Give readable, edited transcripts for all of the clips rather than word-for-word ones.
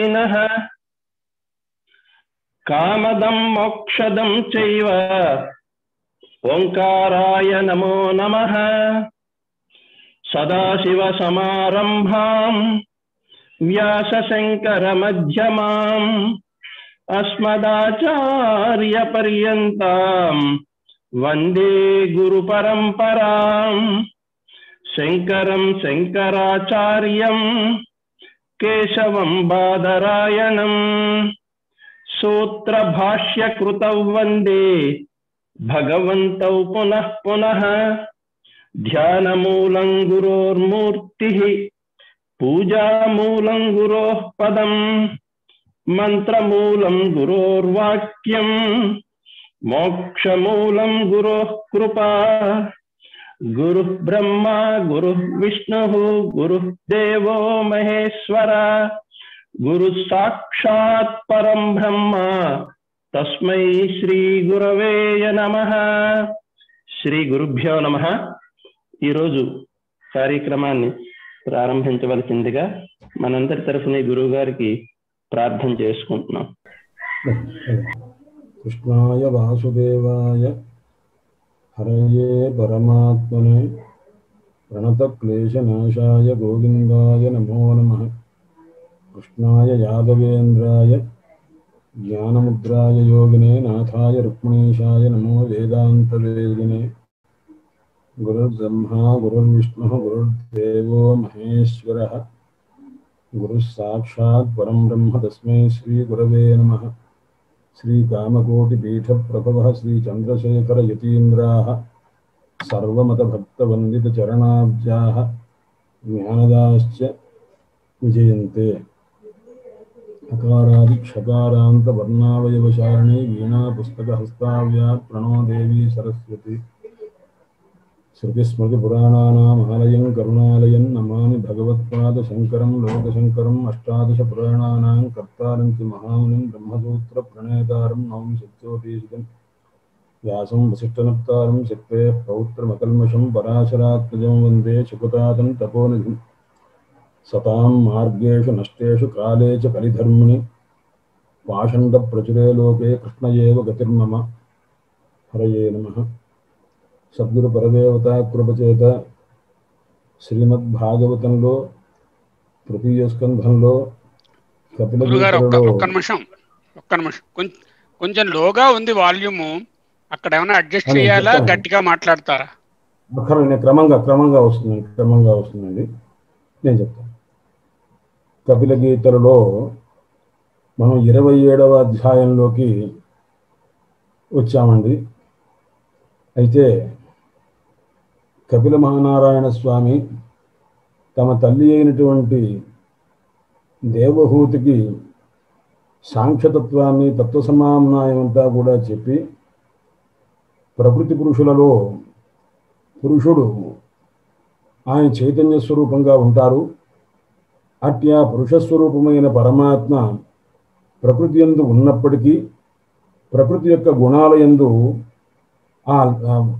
योगिनः कामदं मोक्षदं चैव ओंकाराय नमो नमः। सदाशिवसमारम्भां व्यासशङ्करमध्यमाम् अस्मदाचार्यपर्यन्तां वन्दे गुरुपरम्पराम्। शङ्करं शङ्कराचार्यं केशवं बादरायणं सूत्रभाष्यकृतौ वन्दे भगवन्तौ पुनः पुनः। ध्यानमूलं गुरोर्मूर्तिः पूजामूलं गुरोः पदं मन्त्रमूलं गुरोर्वाक्यं मोक्षमूलं गुरोः कृपा। गुरुः ब्रह्मा गुरुः विष्णुः गुरुः देवो महेश्वरा गुरुः साक्षात् परं ब्रह्म तस्मै श्री गुरवे नमः। శ్రీ గురుభ్యో నమః। ఈరోజు కార్యక్రమాన్ని ప్రారంభించవలసిందిగా మనందరి తరఫున గురువు గారికి ప్రార్థన చేసుకుంటున్నాం. కృష్ణాయ వాసుదేవాయ హరయే పరమాత్మనే ప్రణతక్లేశనాశాయ గోవిందాయ నమో నమః. కృష్ణాయ యాదవేంద్రాయ జ్ఞానముద్రాయ యోగినే నాథాయ రుక్మిణీశాయ నమో వేదాంతవేదినే. గురుర్బ్రహ్మా గురుర్విష్ణుః గురుర్దేవో మహేశ్వరః గురుః సాక్షాత్ పరం బ్రహ్మ తస్మై శ్రీ గురవే నమః. శ్రీ కామకోటిపీఠ ప్రభవః శ్రీ చంద్రశేఖర యతీంద్రాః సర్వమత భక్తవందిత చరణాబ్జాః జ్ఞానదాశ్చ విజయంతే. అకారాది క్షకారాంత వర్ణావయవశారణి వీణా పుస్తక హస్తావ్యాత్ ప్రణో దేవి సరస్వతి. శృతిస్మృతి పురాణానాం ఆలయం కరుణాలయం నమామి భగవత్పాద శంకరం లోకశంకరం. అష్టాదశ పురాణానాం కర్తారం చ మహామునిం బ్రహ్మసూత్ర ప్రణేతారం నౌమి సత్యోపీశితం వ్యాసం వసిష్ఠనప్తారం శక్తేః పౌత్రమకల్మషం పరాశరాత్మజం వందే శుకుతాతం తపోనిధిం. సతాం మార్గేషు నష్టేషు కాలే చ కలిధర్మిణి పాషండ ప్రచురే లోకే కృష్ణయేవ గతిర్మమ. హరయే నమః. సద్గురు పరదేవత కృపచేత శ్రీమద్భాగవతంలో తృతీయ స్కంధంలో కపిల ఒక్క నిమిషం కొంచెం లోగా ఉంది వాల్యూము. అక్కడ ఏమైనా అడ్జస్ట్ చేయాలా, గట్టిగా మాట్లాడతారా? క్రమంగా వస్తుందండి. నేను చెప్తాను. కపిల గీతలలో మనం 27వ అధ్యాయంలోకి వచ్చామండి. అయితే కపిల మహానారాయణ స్వామి తమ తల్లి అయినటువంటి దేవహూతికి సాంఖ్యతత్వాన్ని తత్వసమామ్నాయం అంతా కూడా చెప్పి ప్రకృతి పురుషులలో పురుషుడు ఆయన చైతన్య స్వరూపంగా ఉంటారు. అట్యా పురుషస్వరూపమైన పరమాత్మ ప్రకృతి యందు ఉన్నప్పటికీ ప్రకృతి యొక్క గుణాల యందు ఆ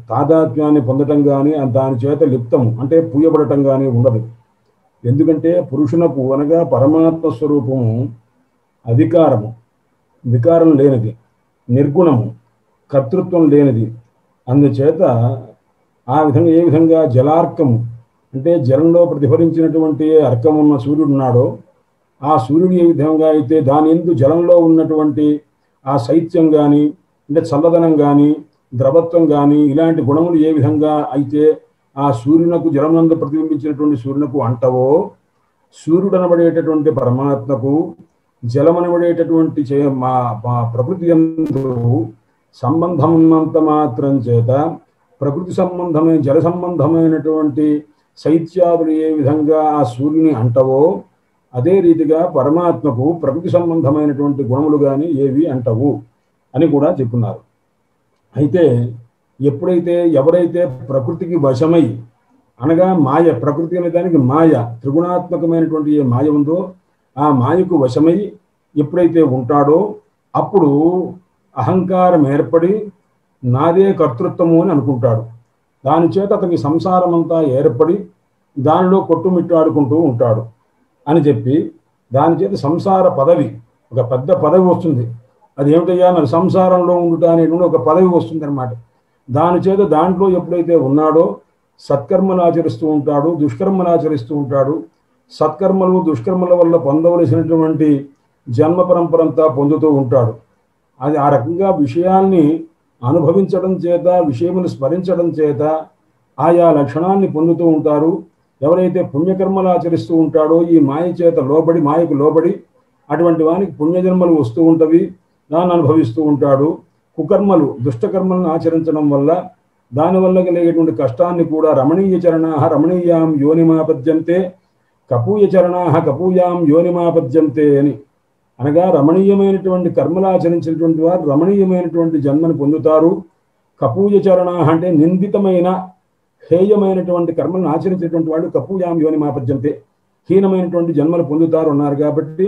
తాదాత్మ్యాన్ని పొందటం కానీ దాని చేత లిప్తము అంటే పూయబడటం కానీ ఉండదు. ఎందుకంటే పురుషునకు అనగా పరమాత్మ స్వరూపము వికారం లేనిది, నిర్గుణము, కర్తృత్వం లేనిది. అందుచేత ఆ విధంగా ఏ విధంగా జలార్కము అంటే జలంలో ప్రతిఫలించినటువంటి అర్కం ఉన్న సూర్యుడు ఉన్నాడో ఆ సూర్యుడు ఏ విధంగా అయితే దాని యందు జలంలో ఉన్నటువంటి ఆ శైత్యం కానీ అంటే చల్లదనం కానీ ద్రవత్వం కానీ ఇలాంటి గుణములు ఏ విధంగా అయితే ఆ సూర్యునకు జలమునందు ప్రతిబింబించినటువంటి సూర్యునకు అంటవో సూర్యుడు అనబడేటటువంటి పరమాత్మకు జలమనబడేటటువంటి మా ప్రకృతి యందు సంబంధం ఉన్నంత మాత్రం చేత ప్రకృతి సంబంధమైన జల సంబంధమైనటువంటి శైత్యాదులు ఏ విధంగా ఆ సూర్యుని అంటవో అదే రీతిగా పరమాత్మకు ప్రకృతి సంబంధమైనటువంటి గుణములు కానీ ఏవి అంటవు అని కూడా చెప్పున్నారు. అయితే ఎవరైతే ప్రకృతికి వశమై అనగా మాయ, ప్రకృతి అనే దానికి మాయ త్రిగుణాత్మకమైనటువంటి ఏ మాయ ఉందో ఆ మాయకు వశమై ఎప్పుడైతే ఉంటాడో అప్పుడు అహంకారం ఏర్పడి నాదే కర్తృత్వము అని అనుకుంటాడు. దాని చేత అతనికి సంసారం అంతా ఏర్పడి దానిలో కొట్టుమిట్టాడుకుంటూ ఉంటాడు అని చెప్పి దాని చేత సంసార పదవి, ఒక పెద్ద పదవి వస్తుంది. అది ఏమిటయ్యా మరి సంసారంలో ఉండుట అనేటువంటి ఒక పదవి వస్తుంది అనమాట. దాని చేత దాంట్లో ఎప్పుడైతే ఉన్నాడో సత్కర్మలు ఆచరిస్తూ ఉంటాడు, దుష్కర్మలు ఆచరిస్తూ ఉంటాడు. సత్కర్మలు దుష్కర్మల వల్ల పొందవలసినటువంటి జన్మ పరంపరంతా పొందుతూ ఉంటాడు. అది ఆ రకంగా విషయాల్ని అనుభవించడం చేత, విషయమును స్మరించడం చేత ఆయా లక్షణాన్ని పొందుతూ ఉంటారు. ఎవరైతే పుణ్యకర్మలు ఆచరిస్తూ ఉంటాడో ఈ మాయ చేత లోబడి, మాయకు లోబడి అటువంటి వానికి పుణ్యజన్మలు వస్తూ ఉంటవి, దాన్ని అనుభవిస్తూ ఉంటాడు. కుకర్మలు, దుష్టకర్మలను ఆచరించడం వల్ల దానివల్ల కలిగేటువంటి కష్టాన్ని కూడా రమణీయ చరణా రమణీయాం యోనిమాపద్యంతే, కపూయ చరణా కపూయాం యోనిమాపద్యంతే అని అనగా రమణీయమైనటువంటి కర్మలు ఆచరించినటువంటి వారు రమణీయమైనటువంటి జన్మను పొందుతారు. కపూయ చరణా అంటే నిందితమైన హేయమైనటువంటి కర్మలను ఆచరించేటువంటి వాళ్ళు కపూయాం యోనిమాపద్యంతే, హీనమైనటువంటి జన్మలు పొందుతారు అన్నారు. కాబట్టి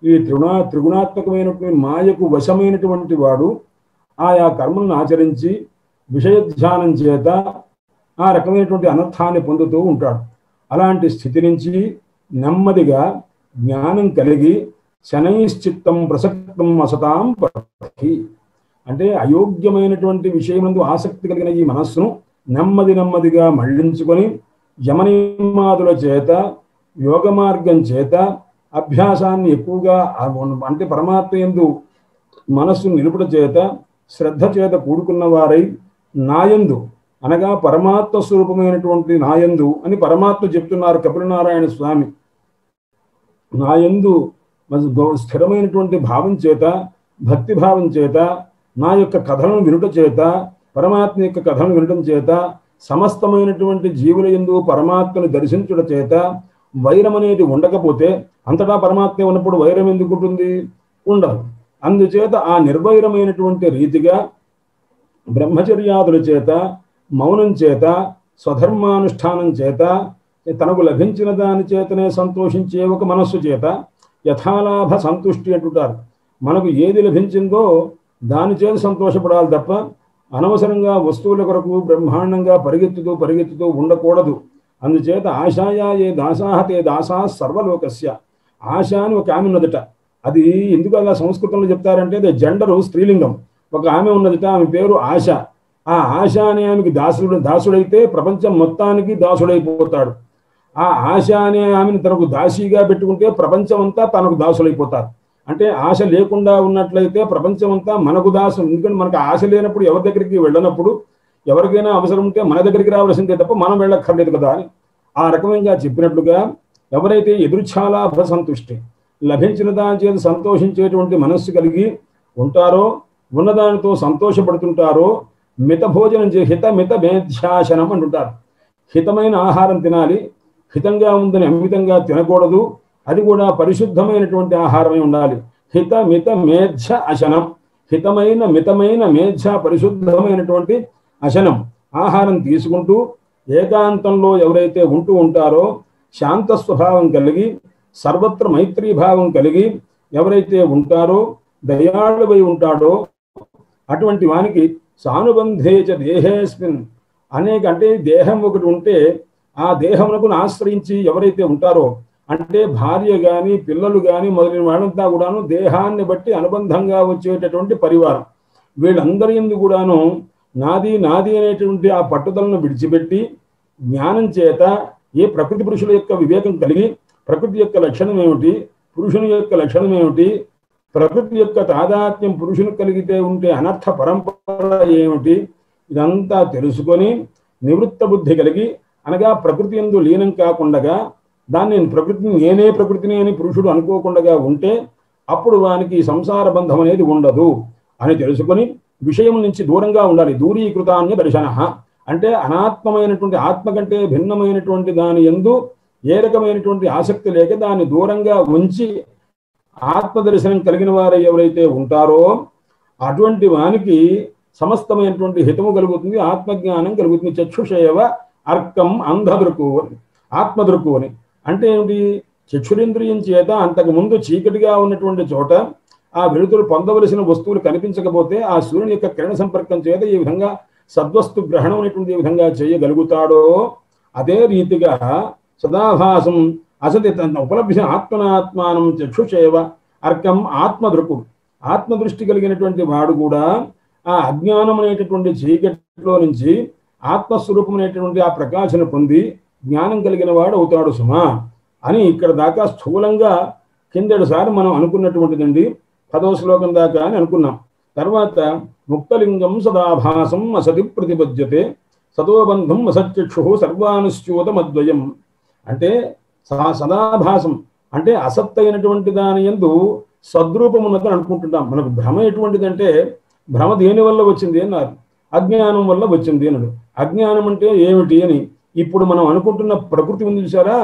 ఈ త్రిగుణాత్మకమైనటువంటి మాయకు వశమైనటువంటి వాడు ఆయా కర్మలను ఆచరించి విషయధ్యానం చేత ఆ రకమైనటువంటి అనర్థాన్ని పొందుతూ ఉంటాడు. అలాంటి స్థితి నుంచి నెమ్మదిగా జ్ఞానం కలిగి శనైశ్చిత్తం ప్రసక్తం అసతాం పఠి అంటే అయోగ్యమైనటువంటి విషయమందు ఆసక్తి కలిగిన ఈ మనస్సును నెమ్మదిగా మళ్లించుకొని యమనిమాదుల చేత, యోగ మార్గం చేత అభ్యాసాన్ని ఎక్కువగా అంటే పరమాత్మ యందు మనస్సును నిలుపుట చేత, శ్రద్ధ చేత కూడుకున్న వారై నాయందు అనగా పరమాత్మ స్వరూపమైనటువంటి నాయందు అని పరమాత్మ చెప్తున్నారు కపిలనారాయణ స్వామి. నాయందు స్థిరమైనటువంటి భావం చేత, భక్తి భావం చేత, నా యొక్క కథలను వినుట చేత, పరమాత్మ యొక్క కథను వినటం చేత, సమస్తమైనటువంటి జీవుల యందు పరమాత్మను దర్శించుట చేత వైరం అనేది ఉండకపోతే, అంతటా పరమాత్మ ఉన్నప్పుడు వైరం ఎందుకు ఉంటుంది? ఉండదు. అందుచేత ఆ నిర్వైరమైనటువంటి రీతిగా బ్రహ్మచర్యాదుల చేత, మౌనం చేత, స్వధర్మానుష్ఠానం చేత, తనకు లభించిన దాని చేతనే సంతోషించే ఒక మనస్సు చేత యథాలాభ సంతుష్టి అంటుంటారు. మనకు ఏది లభించిందో దాని చేత సంతోషపడాలి తప్ప అనవసరంగా వస్తువుల కొరకు బ్రహ్మాండంగా పరిగెత్తుతూ ఉండకూడదు. అందుచేత ఆశాయా ఏ దాసాహ తే దాసా సర్వలోకస్య. ఆశ అని ఒక ఆమె ఉన్నదట. అది ఎందుకు అలా సంస్కృతంలో చెప్తారంటే అది జెండరు స్త్రీలింగం. ఒక ఆమె ఉన్నదట, ఆమె పేరు ఆశ. ఆ ఆశ అనే ఆమెకి దాసుడైతే ప్రపంచం మొత్తానికి దాసుడైపోతాడు. ఆ ఆశ అనే ఆమెను తనకు దాసీగా పెట్టుకుంటే ప్రపంచం అంతా తనకు దాసులైపోతారు. అంటే ఆశ లేకుండా ఉన్నట్లయితే ప్రపంచం అంతా మనకు దాసు. ఎందుకంటే మనకు ఆశ లేనప్పుడు ఎవరి దగ్గరికి వెళ్ళనప్పుడు, ఎవరికైనా అవసరం ఉంటే మన దగ్గరికి రావాల్సిందే తప్ప మనం వెళ్ళక్కర్లేదు కదా అని ఆ రకంగా చెప్పినట్లుగా ఎవరైతే ఎదురుఛాలాభ సంతుష్టి లభించిన దాని చేత సంతోషించేటువంటి మనస్సు కలిగి ఉంటారో, ఉన్నదానితో సంతోషపడుతుంటారో, మిత భోజనం హిత మిత మేధ్యాసనం అంటుంటారు. హితమైన ఆహారం తినాలి, హితంగా ఉందని అమితంగా తినకూడదు. అది కూడా పరిశుద్ధమైనటువంటి ఆహారమే ఉండాలి. హిత మిత మేధ్య అశనం, హితమైన మితమైన మేధ్య పరిశుద్ధమైనటువంటి అశనం ఆహారం తీసుకుంటూ ఏకాంతంలో ఎవరైతే ఉంటూ ఉంటారో, శాంత స్వభావం కలిగి సర్వత్ర మైత్రీ భావం కలిగి ఎవరైతే ఉంటారో, దయాళువై ఉంటాడో అటువంటి వానికి సానుబంధేచ దేహేస్మిన్ అంటే దేహం ఒకటి ఉంటే ఆ దేహమునకు ఆశ్రయించి ఎవరైతే ఉంటారో, అంటే భార్య కానీ పిల్లలు కానీ మొదలైన వాళ్ళంతా కూడాను దేహాన్ని బట్టి అనుబంధంగా వచ్చేటటువంటి పరివారం. వీళ్ళందరి యందు కూడాను నాది అనేటువంటి ఆ పట్టుదలను విడిచిపెట్టి జ్ఞానం చేత ఏ ప్రకృతి పురుషుల యొక్క వివేకం కలిగి ప్రకృతి యొక్క లక్షణం ఏమిటి, పురుషుని యొక్క లక్షణం ఏమిటి, ప్రకృతి యొక్క తాదాత్మ్యం పురుషుని కలిగితే ఉంటే అనర్థ పరంపర ఏమిటి, ఇదంతా తెలుసుకొని నివృత్త బుద్ధి కలిగి అనగా ప్రకృతి యందు లీనం కాకుండా దాన్ని నేనే ప్రకృతిని అని పురుషుడు అనుకోకుండా ఉంటే అప్పుడు వానికి సంసార బంధం అనేది ఉండదు అని తెలుసుకొని విషయం నుంచి దూరంగా ఉండాలి. దూరీకృతాన్య దర్శన అంటే అనాత్మమైనటువంటి ఆత్మ కంటే భిన్నమైనటువంటి దాని యందు ఏ రకమైనటువంటి ఆసక్తి లేక దాన్ని దూరంగా ఉంచి ఆత్మ దర్శనం కలిగిన వారు ఎవరైతే ఉంటారో అటువంటి వానికి సమస్తమైనటువంటి హితము కలుగుతుంది, ఆత్మజ్ఞానం కలుగుతుంది. చక్షుషేవ అర్కం అంధదృక్కు ఆత్మదృక్కు అని అంటే ఏమిటి? చక్షురేంద్రియం చేత అంతకుముందు చీకటిగా ఉన్నటువంటి చోట ఆ వెలుతురు పొందవలసిన వస్తువులు కనిపించకపోతే ఆ సూర్యుని యొక్క కిరణ సంపర్కం చేత ఈ విధంగా సద్వస్తు గ్రహణం అనేటువంటి ఏ విధంగా చేయగలుగుతాడో అదే రీతిగా సదాభాసం అసతి ఉపలభ్య ఆత్మనాత్మానం చక్షుషేవ అర్కం ఆత్మదృక్కు. ఆత్మదృష్టి కలిగినటువంటి వాడు కూడా ఆ అజ్ఞానం అనేటటువంటి చీకటిలో నుంచి ఆత్మస్వరూపం అనేటటువంటి ఆ ప్రకాశన పొంది జ్ఞానం కలిగిన వాడు అవుతాడు సుమా అని ఇక్కడ దాకా స్థూలంగా కిందటిసారి మనం అనుకున్నటువంటిదండి. 10వ శ్లోకం దాకా అని అనుకున్నాం. తర్వాత ముక్తలింగం సదాభాసం అసతి ప్రతిపద్యతే సతోబంధం అసత్యక్షు సర్వానుశ్చూతమద్వయం. అంటే సదాభాసం అంటే అసత్ అయినటువంటి దాని యందు సద్రూపం ఉన్నదని అనుకుంటున్నాం. మనకు భ్రమ ఎటువంటిదంటే, భ్రమ దేని వల్ల వచ్చింది అన్నారు, అజ్ఞానం వల్ల వచ్చింది అన్నాడు. అజ్ఞానం అంటే ఏమిటి అని ఇప్పుడు మనం అనుకుంటున్న ప్రకృతి ఉంది చూసారా,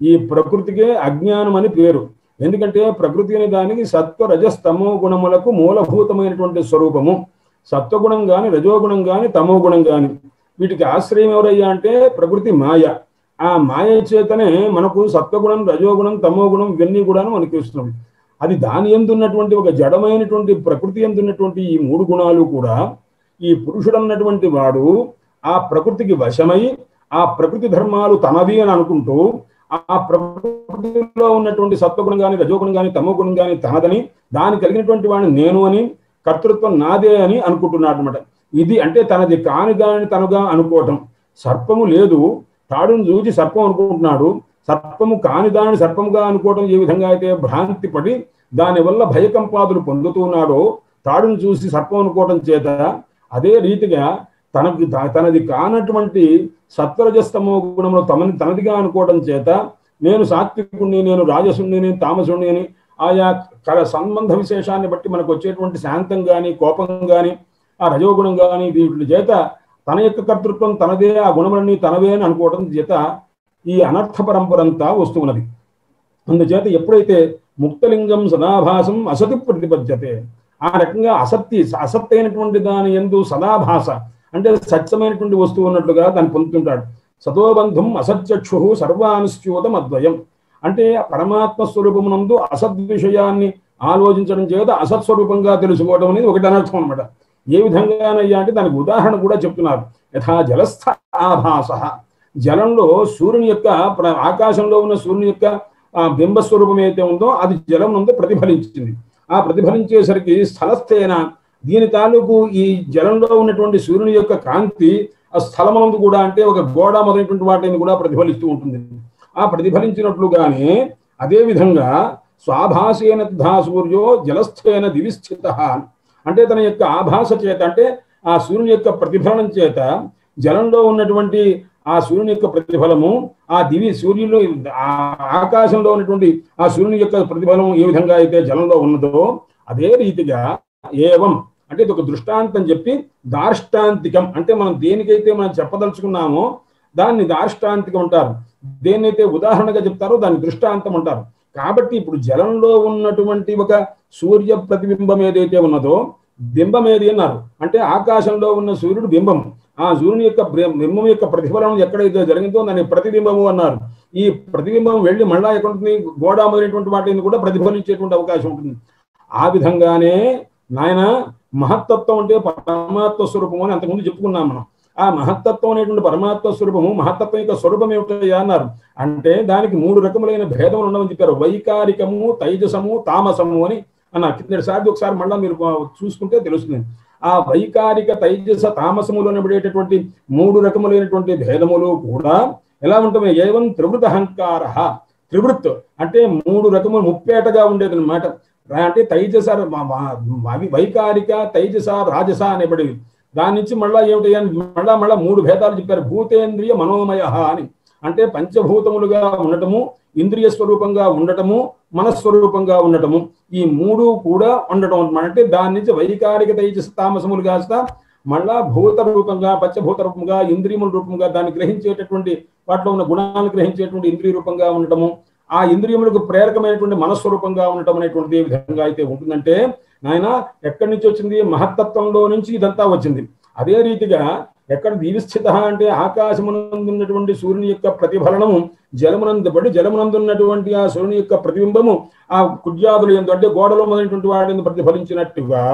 ఈ ప్రకృతికే అజ్ఞానం అని పేరు. ఎందుకంటే ప్రకృతి అనే దానికి సత్వ రజస్తమో గుణములకు మూలభూతమైనటువంటి స్వరూపము. సత్వగుణం కానీ, రజోగుణం కానీ, తమో గుణం కానీ, వీటికి ఆశ్రయం ఎవరయ్యా అంటే ప్రకృతి మాయ. ఆ మాయ చేతనే మనకు సత్వగుణం, రజోగుణం, తమో గుణం ఇవన్నీ కూడా మనకి వస్తున్నాయి. అది దాని ఎందున్నటువంటి ఒక జడమైనటువంటి ప్రకృతి ఎందున్నటువంటి ఈ 3 గుణాలు కూడా ఈ పురుషుడు అన్నటువంటి వాడు ఆ ప్రకృతికి వశమై ఆ ప్రకృతి ధర్మాలు తనవి అని అనుకుంటూ ఆ ప్రకృతిలో ఉన్నటువంటి సత్వగుణం కానీ, రజోగుణం కానీ, తమో గుణం కానీ తనదని, దాని కలిగినటువంటి వాడిని నేను అని, కర్తృత్వం నాదే అని అనుకుంటున్నాడు అనమాట. ఇది అంటే తనది కాని దానిని తనుగా అనుకోవటం. సర్పము లేదు, తాడును చూసి సర్పం అనుకుంటున్నాడు. సర్పము కాని దానిని సర్పముగా అనుకోవటం ఏ విధంగా అయితే భ్రాంతి పడి దానివల్ల భయకంపాదులు పొందుతున్నాడో తాడును చూసి సర్పం అనుకోవటం చేత, అదే రీతిగా తనది కానటువంటి సత్వరజస్తమో గుణంలో తనదిగా అనుకోవటం చేత నేను సాత్వికుణ్ణి, నేను రాజసుణ్ణి, నేను తామసుణ్ణి అని ఆయా సంబంధ విశేషాన్ని బట్టి మనకు వచ్చేటువంటి శాంతం కానీ, కోపం కానీ, ఆ రజోగుణం కానీ వీటి చేత తన యొక్క కర్తృత్వం తనదే, ఆ గుణములన్నీ తనవే అని అనుకోవటం చేత ఈ అనర్థ పరంపరంతా వస్తున్నది. అందుచేత ఎప్పుడైతే ముక్తలింగం సదాభాసం అసతి ప్రతిపద్యతే, ఆ రకంగా అసత్తి అయినటువంటి దాని యందు సదాభాస అంటే సత్యమైనటువంటి వస్తువు ఉన్నట్లుగా దాన్ని పొందుతుంటాడు. సతోబంధం అసత్యక్షు సర్వానుశ్చూతం అద్వయం. అంటే పరమాత్మ స్వరూపమునందు అసద్విషయాన్ని ఆలోచించడం చేత అసత్స్వరూపంగా తెలుసుకోవడం అనేది ఒకటి అనర్థం అనమాట. ఏ విధంగానయ్యా అంటే దానికి ఉదాహరణ కూడా చెప్తున్నారు. యథా జలస్థ ఆభాస, జలంలో సూర్యుని యొక్క ఆకాశంలో ఉన్న సూర్యుని యొక్క బింబస్వరూపం ఏదైతే ఉందో అది జలం నందు ప్రతిఫలించింది. ఆ ప్రతిఫలించేసరికి స్థలస్థేన, దీని తాలూకు ఈ జలంలో ఉన్నటువంటి సూర్యుని యొక్క కాంతి ఆ స్థలమునందు కూడా అంటే ఒక గోడ మొదలైనటువంటి వాటిని కూడా ప్రతిఫలిస్తూ ఉంటుంది. ఆ ప్రతిఫలించినట్లుగానే అదే విధంగా స్వాభాసేన తథా సూర్యో జలస్థేన దివిస్థిత, అంటే తన యొక్క ఆభాస చేత అంటే ఆ సూర్యుని యొక్క ప్రతిఫలనం చేత జలంలో ఉన్నటువంటి ఆ సూర్యుని యొక్క ప్రతిఫలము ఆ దివి సూర్యులు ఆకాశంలో ఉన్నటువంటి ఆ సూర్యుని యొక్క ప్రతిఫలం ఏ విధంగా అయితే జలంలో ఉన్నదో అదే రీతిగా ఏవం అంటే ఇది ఒక దృష్టాంతం చెప్పి దార్ష్టాంతికం అంటే మనం దేనికైతే మనం చెప్పదలుచుకున్నామో దాన్ని దార్ష్టాంతికం అంటారు. దేన్నైతే ఉదాహరణగా చెప్తారో దాన్ని దృష్టాంతం అంటారు. కాబట్టి ఇప్పుడు జలంలో ఉన్నటువంటి ఒక సూర్య ప్రతిబింబం ఏదైతే ఉన్నదో బింబం ఏది అన్నారు అంటే ఆకాశంలో ఉన్న సూర్యుడు బింబం. ఆ సూర్యుని యొక్క బింబం యొక్క ప్రతిఫలనం ఎక్కడైతే జరిగిందో దాన్ని ప్రతిబింబము అన్నారు. ఈ ప్రతిబింబం వెళ్ళి మళ్ళా ఎక్కడుంటుంది, గోడ మొదలైనటువంటి వాటిని కూడా ప్రతిఫలించేటువంటి అవకాశం ఉంటుంది. ఆ విధంగానే నాయన మహత్తత్వం అంటే పరమాత్మ స్వరూపము అని అంతకుముందు చెప్పుకున్నాం మనం. ఆ మహత్తత్వం అనేటువంటి పరమాత్మ స్వరూపము, మహత్తత్వం యొక్క స్వరూపం ఏమిటయ్యా అన్నారు అంటే దానికి 3 రకములైన భేదములు ఉండవని చెప్పారు. వైకారికము, తైజసము, తామసము అని అన్నారు. కిందటిసారి ఒకసారి మళ్ళా మీరు చూసుకుంటే తెలుస్తుంది. ఆ వైకారిక, తైజస, తామసములు అనబడేటటువంటి 3 రకములైనటువంటి భేదములు కూడా ఎలా ఉంటాయి? ఏవం త్రివృత అహంకార, త్రివృత్ అంటే 3 రకములు ముప్పేటగా ఉండేది అనమాట. అంటే తైజస వైకారిక, తైజస, రాజస అనేబడేవి. దాని నుంచి మళ్ళా ఏమిటి మళ్ళా 3 భేదాలు చెప్పారు. భూతేంద్రియ మనోమయ అని అంటే పంచభూతములుగా ఉండటము, ఇంద్రియ స్వరూపంగా ఉండటము, మనస్వరూపంగా ఉండటము, ఈ 3 కూడా ఉండటం అనమాట. అంటే దాని నుంచి వైకారిక, తైజస, తామసములు కాస్త మళ్ళా భూత రూపంగా, పంచభూత రూపంగా, ఇంద్రియముల రూపంగా దాన్ని గ్రహించేటటువంటి వాటిలో ఉన్న గుణాలను గ్రహించేటువంటి ఇంద్రియ రూపంగా ఉండటము, ఆ ఇంద్రియములకు ప్రేరకమైనటువంటి మనస్వరూపంగా ఉండటం అనేటువంటిది ఏ విధంగా అయితే ఉంటుందంటే నాయన ఎక్కడి నుంచి వచ్చింది? మహత్తత్వంలో నుంచి ఇదంతా వచ్చింది. అదే రీతిగా ఎక్కడ దీవిస్థిత అంటే ఆకాశమునందున్నటువంటి సూర్యుని యొక్క ప్రతిఫలనము జలమునందు పడి జలమునందున్నటువంటి ఆ సూర్యుని యొక్క ప్రతిబింబము ఆ కుడ్యాదులు ఎందు అంటే గోడలో మొదలైనటువంటి వాటిని ప్రతిఫలించినట్టుగా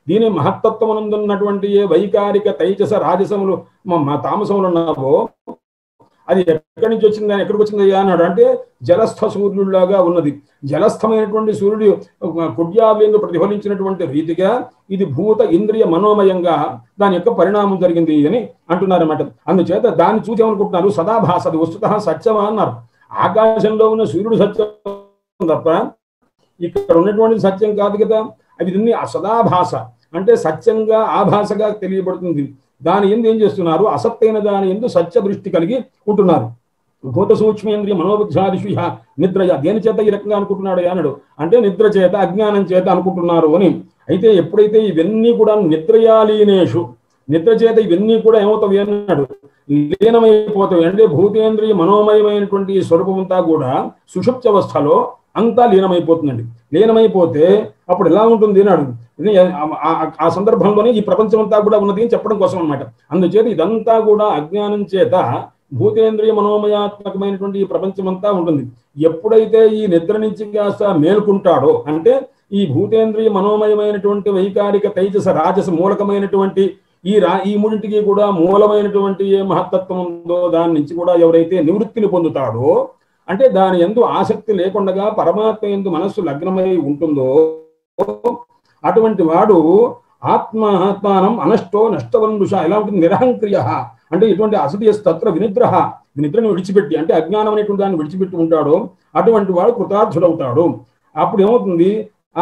దీని మహత్తత్వమునందున్నటువంటి ఏ వైకారిక, తైజస, రాజసములు, తామసములు ఉన్నావో అది ఎక్కడి నుంచి వచ్చింది, ఎక్కడికి వచ్చిందయ్యా అన్నాడు. అంటే జలస్థ సూర్యుడిలాగా ఉన్నది. జలస్థమైనటువంటి సూర్యుడు కుడ్యావేందు ప్రతిఫలించినటువంటి రీతిగా ఇది భూత ఇంద్రియ మనోమయంగా దాని యొక్క పరిణామం జరిగింది అని అంటున్నారన్నమాట. అందుచేత దాన్ని చూసి ఏమనుకుంటున్నారు, సదాభాస, అది వస్తుత సత్యమా అన్నారు. ఆకాశంలో ఉన్న సూర్యుడు సత్యం తప్ప ఇక్కడ ఉన్నటువంటి సత్యం కాదు కదా. అవి సదాభాస అంటే సత్యంగా ఆభాసగా తెలియబడుతుంది. దాని ఎందు ఏం చేస్తున్నారు, అసత్తైన దాని ఎందు సత్య దృష్టి కలిగి ఉంటున్నారు. భూత సూక్ష్మేంద్రియ మనోబుద్ధ్యాదిషు నిద్రయ, దేని చేత ఈ రకంగా అనుకుంటున్నాడు అన్నాడు అంటే నిద్ర చేత, అజ్ఞానం చేత అనుకుంటున్నారు అని. అయితే ఎప్పుడైతే ఇవన్నీ కూడా నిద్రయాలీనేషు, నిద్ర చేత ఇవన్నీ కూడా ఏమవుతాయి అన్నాడు, లీనమైపోతాయి. అంటే భూతేంద్రియ మనోమయమైనటువంటి స్వరూపం అంతా కూడా సుషుప్త అవస్థలో అంతా లీనమైపోతుందండి. లీనమైపోతే అప్పుడు ఎలా ఉంటుంది అన్నాడు. ఆ సందర్భంలోనే ఈ ప్రపంచం అంతా కూడా ఉన్నది అని చెప్పడం కోసం అన్నమాట. అందుచేత ఇదంతా కూడా అజ్ఞానం చేత భూతేంద్రియ మనోమయాత్మకమైనటువంటి ఈ ప్రపంచం అంతా ఉంటుంది. ఎప్పుడైతే ఈ నిద్ర నుంచి కాస్త మేల్కుంటాడో, అంటే ఈ భూతేంద్రియ మనోమయమైనటువంటి వైకారిక తైజస రాజస మూలకమైనటువంటి ఈ మూడింటికి కూడా మూలమైనటువంటి ఏ మహత్తత్వం ఉందో దాని నుంచి కూడా ఎవరైతే నివృత్తిని పొందుతాడో, అంటే దాని యందు ఆసక్తి లేకుండా పరమాత్మ యందు మనస్సు లగ్నమై ఉంటుందో అటువంటి వాడు ఆత్మానం అనష్టో నష్టవన్నుష. ఎలా ఉంటుంది, నిరహంక్రియ అంటే ఇటువంటి అసతి తత్ర వినిద్రహ, నిద్రను విడిచిపెట్టి అంటే అజ్ఞానం అనేటువంటి దాన్ని విడిచిపెట్టి ఉంటాడో అటువంటి వాడు కృతార్థుడవుతాడు. అప్పుడు ఏమవుతుంది,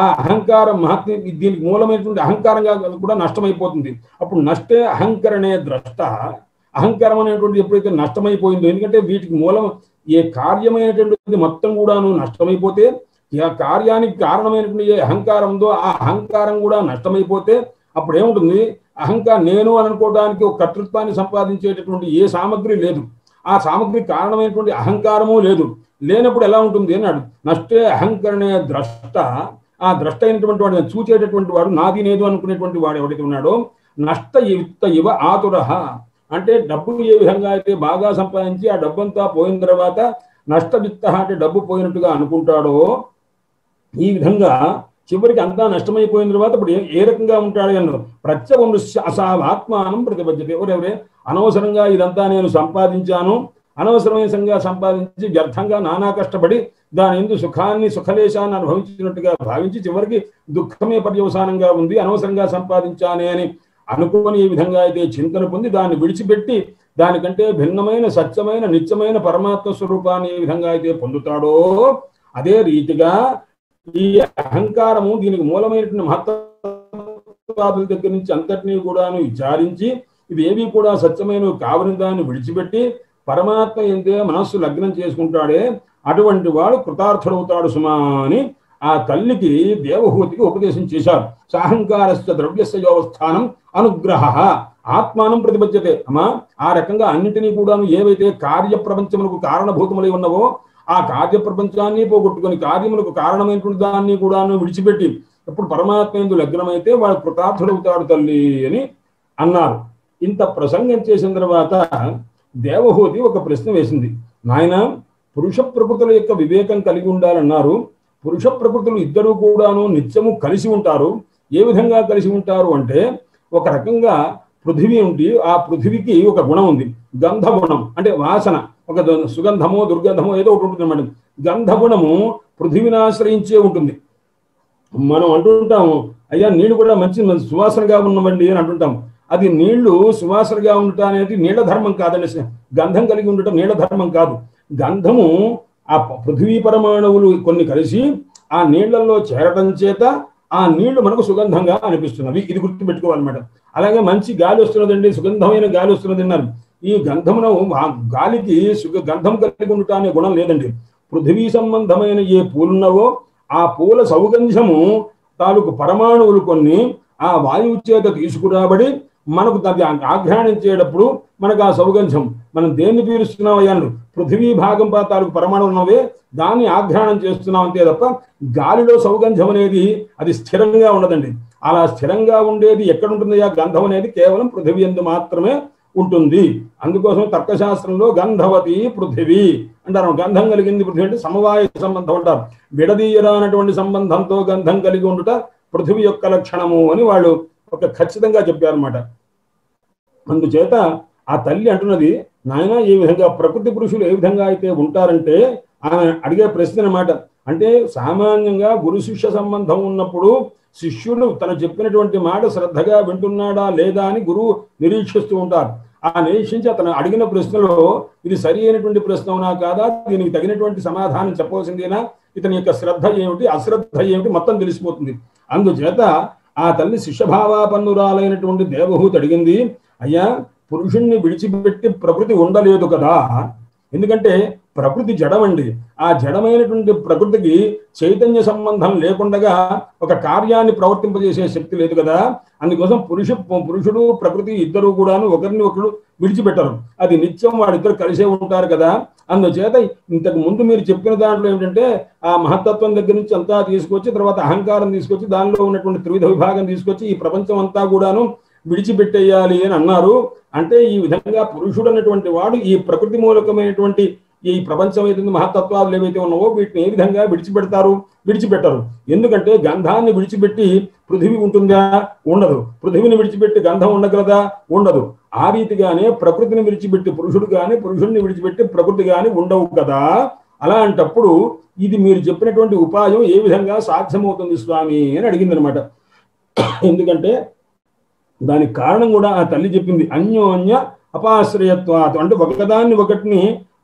ఆ అహంకారం మహాత్మ దీనికి మూలమైనటువంటి అహంకారంగా కూడా నష్టమైపోతుంది. అప్పుడు నష్టే అహంకరణే ద్రష్ట. అహంకారం అనేటువంటిది ఎప్పుడైతే నష్టమైపోయిందో, ఎందుకంటే వీటికి మూలం ఏ కార్యమైనటువంటిది మొత్తం కూడాను నష్టమైపోతే, ఆ కార్యానికి కారణమైనటువంటి ఏ అహంకారం ఉందో ఆ అహంకారం కూడా నష్టమైపోతే అప్పుడు ఏముంటుంది, అహంకారం నేను అని అనుకోవడానికి ఒక కర్తృత్వాన్ని సంపాదించేటటువంటి ఏ సామగ్రి లేదు, ఆ సామగ్రి కారణమైనటువంటి అహంకారము లేదు. లేనప్పుడు ఎలా ఉంటుంది అన్నాడు, నష్టే అహంకరణే ద్రష్ట. ఆ ద్రష్ట అయినటువంటి వాడు, చూచేటటువంటి వాడు, నాది నేదు అనుకునేటువంటి వాడు ఎవరైతే ఉన్నాడో నష్ట ఇవ ఆతుర, అంటే డబ్బు ఏ విధంగా అయితే బాగా సంపాదించి ఆ డబ్బంతా పోయిన తర్వాత నష్టవిత్త అంటే డబ్బు పోయినట్టుగా అనుకుంటాడో, ఈ విధంగా చివరికి అంతా నష్టమైపోయిన తర్వాత ఇప్పుడు ఏ రకంగా ఉంటాడు అన్నారు. ప్రత్యవమృష్య అసావాత్మానం ప్రతిపద్యతే. ఎవరెవరే అనవసరంగా ఇదంతా నేను సంపాదించాను, అనవసరమైన సంపాదించి వ్యర్థంగా నానా కష్టపడి దాని ఎందు సుఖాన్ని సుఖలేశాన్ని అనుభవించినట్టుగా భావించి చివరికి దుఃఖమే పర్యవసానంగా ఉంది, అనవసరంగా సంపాదించానే అని అనుకోని ఈ విధంగా అయితే చింతన పొంది దాన్ని విడిచిపెట్టి దానికంటే భిన్నమైన సత్యమైన నిత్యమైన పరమాత్మ స్వరూపాన్ని ఏ విధంగా అయితే పొందుతాడో అదే రీతిగా ఈ అహంకారము దీనికి మూలమైనటువంటి మహత్వాదుల దగ్గర నుంచి అంతటినీ కూడాను విచారించి ఇది ఏవి కూడా సత్యమైన కావని దాన్ని విడిచిపెట్టి పరమాత్మ ఎంతే మనస్సు లగ్నం చేసుకుంటాడే అటువంటి వాడు కృతార్థుడవుతాడు సుమా అని ఆ తల్లికి దేవహూతికి ఉపదేశం చేశారు. సాహంకారస్య ద్రవ్యస్య యోవస్థానం అనుగ్రహ ఆత్మానం ప్రతిపద్యతే. అమ్మా, ఆ రకంగా అన్నింటినీ కూడాను ఏవైతే కార్యప్రపంచములకు కారణభూతములై ఉన్నవో ఆ కార్యప్రపంచాన్ని పోగొట్టుకుని కార్యములకు కారణమైనటువంటి దాన్ని కూడాను విడిచిపెట్టి ఎప్పుడు పరమాత్మ యందు లగ్నమైతే వాడు కృతార్థుడవుతాడు తల్లి అని అన్నారు. ఇంత ప్రసంగం చేసిన తర్వాత దేవహూతి ఒక ప్రశ్న వేసింది. నాయన, పురుష ప్రకృతుల యొక్క వివేకం కలిగి ఉండాలన్నారు. పురుష ప్రకృతులు ఇద్దరు కూడాను నిత్యము కలిసి ఉంటారు. ఏ విధంగా కలిసి ఉంటారు అంటే, ఒక రకంగా పృథివీ ఉండి ఆ పృథివీకి ఒక గుణం ఉంది, గంధ గుణం అంటే వాసన, ఒక సుగంధమో దుర్గంధమో ఏదో ఒకటి ఉంటుంది అన్నమాట. గంధ గుణము పృథివీని ఆశ్రయించే ఉంటుంది. మనం అంటుంటాము, అయ్యా నీళ్లు కూడా మంచి సువాసనగా ఉన్నవండి అని అంటుంటాం. అది నీళ్లు సువాసనగా ఉండటం అనేది నీళ్ల ధర్మం కాదండి. గంధం కలిగి ఉండటం నీళ్ల ధర్మం కాదు. గంధము ఆ పృథివీ పరమాణువులు కొన్ని కలిసి ఆ నీళ్లలో చేరటం చేత ఆ నీళ్లు మనకు సుగంధంగా అనిపిస్తున్నవి. ఇది గుర్తుపెట్టుకోవాలన్నమాట. అలాగే మంచి గాలి వస్తున్నదండి, సుగంధమైన గాలి వస్తున్నది అన్నారు. ఈ గంధమును గాలికి గంధం కలిగి ఉండటం అనే గుణం లేదండి. పృథివీ సంబంధమైన ఏ పూలున్నావో ఆ పూల సౌగంధము తాలూకు పరమాణువులు కొన్ని ఆ వాయువు చేత తీసుకురాబడి మనకు దాన్ని ఆఘ్రాణించేటప్పుడు మనకు ఆ సౌగంధం, మనం దేన్ని పీలుస్తున్నాం అయ్యాను, పృథివీ భాగం తాలూకు పరమాణువులు ఉన్నవే దాన్ని ఆఘ్రాణం చేస్తున్నాం అంతే తప్ప గాలిలో సౌగంధం అనేది అది స్థిరంగా ఉండదండి. అలా స్థిరంగా ఉండేది ఎక్కడ ఉంటుంది ఆ గంధం అనేది కేవలం పృథివీ యందు మాత్రమే ఉంటుంది. అందుకోసం తర్కశాస్త్రంలో గంధవతి పృథివీ అంటారు. గంధం కలిగింది పృథివీ అంటే సమవాయ సంబంధం అంటారు. విడదీయరానటువంటి సంబంధంతో గంధం కలిగి ఉండుట పృథివీ యొక్క లక్షణము అని వాళ్ళు ఒక ఖచ్చితంగా చెప్పారన్నమాట. అందుచేత ఆ తల్లి అంటున్నది, నాయన ఏ విధంగా ప్రకృతి పురుషులు ఏ విధంగా అయితే ఉంటారంటే ఆమె అడిగే ప్రశ్న అన్నమాట. అంటే సామాన్యంగా గురు శిష్య సంబంధం ఉన్నప్పుడు శిష్యుడు తను చెప్పినటువంటి మాట శ్రద్ధగా వింటున్నాడా లేదా అని గురువు నిరీక్షిస్తూ ఉంటారు. ఆ నిరీక్షించి అతను అడిగిన ప్రశ్నలో ఇది సరి అయినటువంటి ప్రశ్న అవునా కాదా, దీనికి తగినటువంటి సమాధానం చెప్పవలసిందేనా, ఇతని యొక్క శ్రద్ధ ఏమిటి అశ్రద్ధ ఏమిటి మొత్తం తెలిసిపోతుంది. అందుచేత ఆ తల్లి శిష్యభావాపన్నురాలైనటువంటి దేవహూతి అడిగింది, అయ్యా పురుషుణ్ణి విడిచిపెట్టి ప్రకృతి ఉండలేదు కదా, ఎందుకంటే ప్రకృతి జడమండి. ఆ జడమైనటువంటి ప్రకృతికి చైతన్య సంబంధం లేకుండా ఒక కార్యాన్ని ప్రవర్తింపజేసే శక్తి లేదు కదా. అందుకోసం పురుషుడు ప్రకృతి ఇద్దరు కూడాను ఒకరిని ఒకరు విడిచిపెట్టరు, అది నిత్యం వాడిద్దరు కలిసే ఉంటారు కదా. అందుచేత ఇంతకు ముందు మీరు చెప్పిన దాంట్లో ఏమిటంటే ఆ మహత్తత్వం దగ్గర నుంచి అంతా తీసుకొచ్చి తర్వాత అహంకారం తీసుకొచ్చి దానిలో ఉన్నటువంటి త్రివిధ విభాగం తీసుకొచ్చి ఈ ప్రపంచం అంతా కూడాను విడిచిపెట్టేయాలి అని అన్నారు. అంటే ఈ విధంగా పురుషుడు అన్నటువంటి వాడు ఈ ప్రకృతి మూలకమైనటువంటి ఈ ప్రపంచం ఏదైతే మహత్తత్వాలు ఏవైతే ఉన్నావో వీటిని ఏ విధంగా విడిచిపెట్టరు. ఎందుకంటే గంధాన్ని విడిచిపెట్టి పృథివీ ఉంటుందా, ఉండదు. పృథివీని విడిచిపెట్టి గంధం ఉండగలదా, ఉండదు. ఆ రీతిగానే ప్రకృతిని విడిచిపెట్టి పురుషుడు కానీ పురుషుడిని విడిచిపెట్టి ప్రకృతి కానీ ఉండవు కదా. అలాంటప్పుడు ఇది మీరు చెప్పినటువంటి ఉపాయం ఏ విధంగా సాధ్యమవుతుంది స్వామి అని అడిగింది అనమాట. ఎందుకంటే దానికి కారణం కూడా ఆ తల్లి చెప్పింది, అన్యోన్య అపాశ్రయత్వాత్, అంటే ఒకదాన్ని ఒకటిని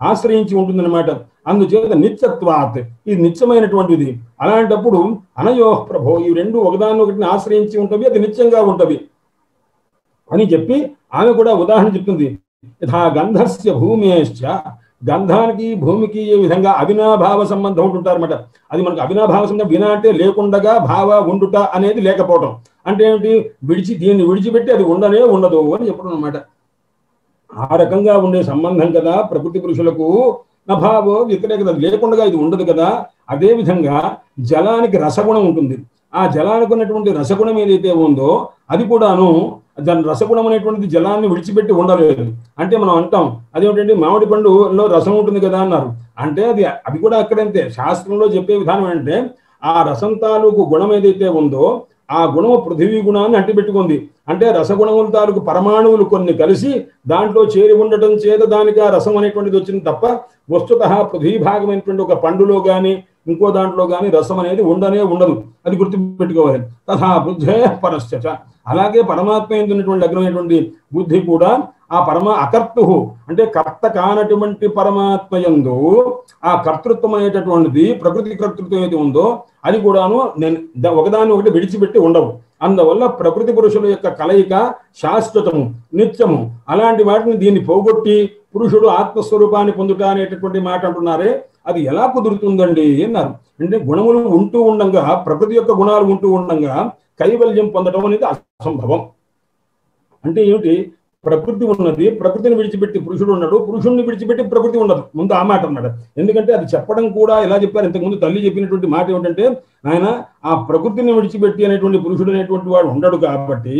ఆశ్రయించి ఉంటుందన్నమాట. అందుచేత నిత్యత్వాత్, ఇది నిత్యమైనటువంటిది. అలాంటప్పుడు అనయో ప్రభో, ఈ రెండు ఒకదాన్ని ఒకటిని ఆశ్రయించి ఉంటవి, అది నిత్యంగా ఉంటవి అని చెప్పి ఆమె కూడా ఉదాహరణ చెప్తుంది. యథా గంధస్య భూమేశ్చ, గంధానికి భూమికి ఏ విధంగా అవినాభావ సంబంధం ఉంటుంటారన్నమాట. అది మనకు అవినాభావ సంబంధం, వినా అంటే లేకుండగా, భావ ఉండుట అనేది లేకపోవడం. అంటే ఏమిటి, దీన్ని విడిచిపెట్టి అది ఉండనే ఉండదు అని చెప్పడం అనమాట. ఆ రకంగా ఉండే సంబంధం కదా ప్రకృతి పురుషులకు. నభావో వ్యతిరేకత, లేకుండా ఇది ఉండదు కదా. అదే విధంగా జలానికి రసగుణం ఉంటుంది. ఆ జలానికి ఉన్నటువంటి రసగుణం ఏదైతే ఉందో అది కూడాను, దాని రసగుణం అనేటువంటిది జలాన్ని విడిచిపెట్టి ఉండలేదు. అంటే మనం అంటాం అదేమిటంటే మామిడి పండులో రసం ఉంటుంది కదా అన్నారు. అంటే అది కూడా అక్కడంతే. శాస్త్రంలో చెప్పే విధానం ఏంటంటే ఆ రసం తాలూకు గుణం ఏదైతే ఉందో ఆ గుణము పృథివీ గుణాన్ని అంటిపెట్టుకుంది. అంటే రసగుణముల తాలూకు పరమాణువులు కొన్ని కలిసి దాంట్లో చేరి ఉండటం చేత దానికి ఆ రసం అనేటువంటిది వచ్చింది తప్ప వస్తుత పృథివీ భాగమైనటువంటి ఒక పండులో కానీ ఇంకో దాంట్లో కానీ రసం అనేది ఉండనే ఉండదు. అది గుర్తుపెట్టుకోవాలి. తథా బుద్ధే పరశ్చ, అలాగే పరమాత్మ ఎందున్నటువంటి అగ్రమైనటువంటి బుద్ధి కూడా ఆ అకర్తు, అంటే కర్త కానటువంటి పరమాత్మ యందు ఆ కర్తృత్వం అనేటటువంటిది ప్రకృతి కర్తృత్వం ఏది ఉందో అది కూడాను ఒకదాన్ని ఒకటి విడిచిపెట్టి ఉండవు. అందువల్ల ప్రకృతి పురుషుల యొక్క కలయిక శాశ్వతము, నిత్యము. అలాంటి వాటిని దీన్ని పోగొట్టి పురుషుడు ఆత్మస్వరూపాన్ని పొందుట అనేటటువంటి మాట అంటున్నారే, అది ఎలా కుదురుతుందండి అన్నారు. అంటే గుణములు ఉంటూ ఉండంగా, ప్రకృతి యొక్క గుణాలు ఉంటూ ఉండంగా కైవల్యం పొందడం అనేది అసంభవం. అంటే ఏమిటి, ప్రకృతి ఉన్నది, ప్రకృతిని విడిచిపెట్టి పురుషుడు ఉన్నాడు, పురుషుడిని విడిచిపెట్టి ప్రకృతి ఉండదు. ముందు ఆ మాట అన్నాడు. ఎందుకంటే అది చెప్పడం కూడా ఎలా చెప్పారు, ఇంతకుముందు తల్లి చెప్పినటువంటి మాట ఏమిటంటే ఆయన ఆ ప్రకృతిని విడిచిపెట్టి అనేటువంటి పురుషుడు అనేటువంటి వాడు ఉండడు కాబట్టి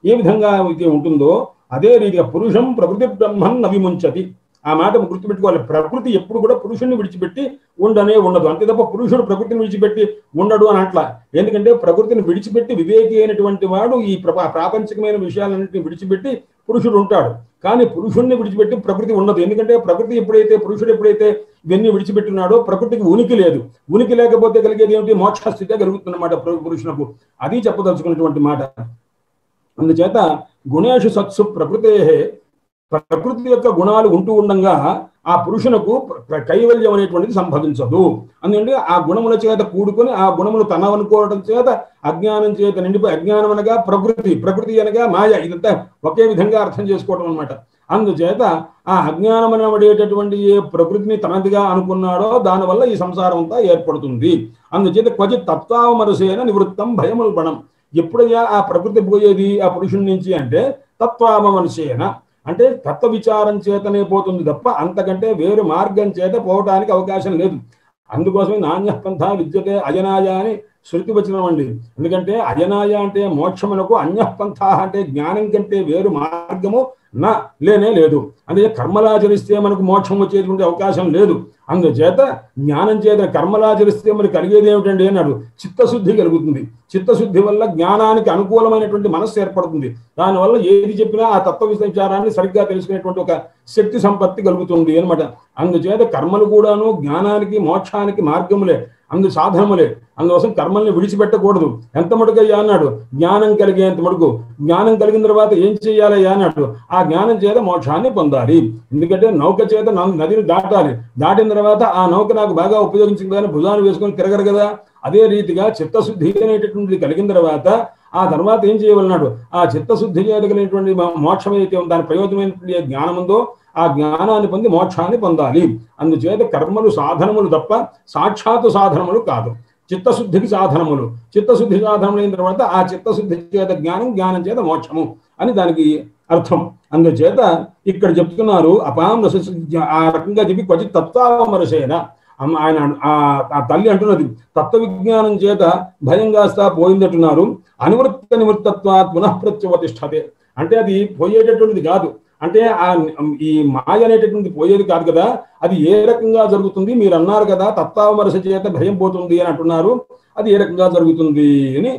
ఏ విధంగా అయితే ఉంటుందో అదే రీతిగా పురుషం ప్రకృతి బ్రహ్మన్ నవిముంచతి. ఆ మాట గుర్తుపెట్టుకోవాలి. ప్రకృతి ఎప్పుడు కూడా పురుషుడిని విడిచిపెట్టి ఉండనే ఉండదు. అంతే తప్ప పురుషుడు ప్రకృతిని విడిచిపెట్టి ఉండడు అని అట్లా. ఎందుకంటే ప్రకృతిని విడిచిపెట్టి వివేకి అయినటువంటి వాడు ఈ ప్రాపంచికమైన విషయాలన్నింటినీ విడిచిపెట్టి పురుషుడు ఉంటాడు. కానీ పురుషుడిని విడిచిపెట్టి ప్రకృతి ఉండదు. ఎందుకంటే ప్రకృతి పురుషుడు ఎప్పుడైతే ఇవన్నీ విడిచిపెట్టున్నాడో ప్రకృతికి ఉనికి లేదు. ఉనికి లేకపోతే కలిగేది ఏమిటి, మోక్ష స్థితే కలుగుతుందన్నమాట పురుషునకు. అది చెప్పదలుచుకున్నటువంటి మాట. అందుచేత గుణేషు సత్సు ప్రకృతే, ప్రకృతి యొక్క గుణాలు ఉంటూ ఉండగా ఆ పురుషునకు కైవల్యం అనేటువంటిది సంభవించదు. అందుకంటే ఆ గుణముల చేత కూడుకొని ఆ గుణములు తనవనుకోవడం చేత అజ్ఞానం చేత నిండిపోయి, అజ్ఞానం అనగా ప్రకృతి, ప్రకృతి అనగా మాయ, ఇదంతా ఒకే విధంగా అర్థం చేసుకోవడం అనమాట. అందుచేత ఆ అజ్ఞానం అనబడేటటువంటి ఏ ప్రకృతిని తనదిగా అనుకున్నాడో దానివల్ల ఈ సంసారం అంతా ఏర్పడుతుంది. అందుచేత క్వచిత్ తత్వామరుసేన నివృత్తం భయముల్బణం. ఎప్పుడయ్యా ఆ ప్రకృతి పోయేది ఆ పురుషుడి నుంచి అంటే తత్వామరుసేన, అంటే తత్వ విచారం చేతనే పోతుంది తప్ప అంతకంటే వేరు మార్గం చేత పోవటానికి అవకాశం లేదు. అందుకోసమే నాణ్య పంథ విద్యతే అజనాయ అని శృతి వచనం అండి. ఎందుకంటే అజనాయ అంటే మోక్షమునకు అన్యపంథ అంటే జ్ఞానం కంటే వేరు మార్గము లేనే లేదు. అందుకే కర్మలాచరిస్తే మనకు మోక్షం వచ్చేటువంటి అవకాశం లేదు. అందుచేత జ్ఞానం చేత కర్మలాచరిస్తే మనకు కలిగేది ఏమిటండి అన్నాడు, చిత్తశుద్ధి కలుగుతుంది. చిత్తశుద్ధి వల్ల జ్ఞానానికి అనుకూలమైనటువంటి మనస్సు ఏర్పడుతుంది. దానివల్ల ఏది చెప్పినా ఆ తత్వ విచారాన్ని సరిగ్గా తెలుసుకునేటువంటి ఒక శక్తి సంపత్తి కలుగుతుంది అనమాట. అందుచేత కర్మలు కూడాను జ్ఞానానికి మోక్షానికి మార్గములే, సాధనములే. అందుకోసం కర్మల్ని విడిచిపెట్టకూడదు. ఎంత మటుకయ్యా అన్నాడు, జ్ఞానం కలిగేంత మటుకు. జ్ఞానం కలిగిన తర్వాత ఏం చేయాలయ్యా అన్నాడు, ఆ జ్ఞానం చేత మోక్షాన్ని పొందాలి. ఎందుకంటే నౌక చేత నదిని దాటాలి. దాటిన తర్వాత ఆ నౌక నాకు బాగా ఉపయోగించింది కానీ భుజాన్ని వేసుకొని తిరగరు కదా. అదే రీతిగా చిత్తశుద్ధి అనేటటువంటిది కలిగిన తర్వాత ఆ తర్వాత ఏం చేయవలన్నాడు, ఆ చిత్తశుద్ధి చేత కలిగినటువంటి మోక్షం అయితే దాని ప్రయోజనమైనటువంటి జ్ఞానం ఉందో ఆ జ్ఞానాన్ని పొంది మోక్షాన్ని పొందాలి. అందుచేత కర్మలు సాధనములు తప్ప సాక్షాత్తు సాధనములు కాదు, చిత్తశుద్ధికి సాధనములు. చిత్తశుద్ధి సాధనములు అయిన తర్వాత ఆ చిత్తశుద్ధి చేత జ్ఞానం, జ్ఞానం చేత మోక్షము అని దానికి అర్థం. అందుచేత ఇక్కడ చెప్తున్నారు అపాం ఆ రకంగా చెప్పి క్వచిత్ తత్వామరసేన ఆయన ఆ తల్లి అంటున్నది తత్వ విజ్ఞానం చేత భయం కాస్తా పోయిందంటున్నారు. అనివృత్త నివృత్తత్వాత్ పునఃప్రత్యవతిష్టతే అంటే అది పోయేటటువంటిది కాదు. అంటే ఈ మాయ అనేటటువంటి పోయేది కాదు కదా. అది ఏ రకంగా జరుగుతుంది మీరు అన్నారు కదా, తత్వామరస చేత భయం పోతుంది అని అంటున్నారు. అది ఏ రకంగా జరుగుతుంది అని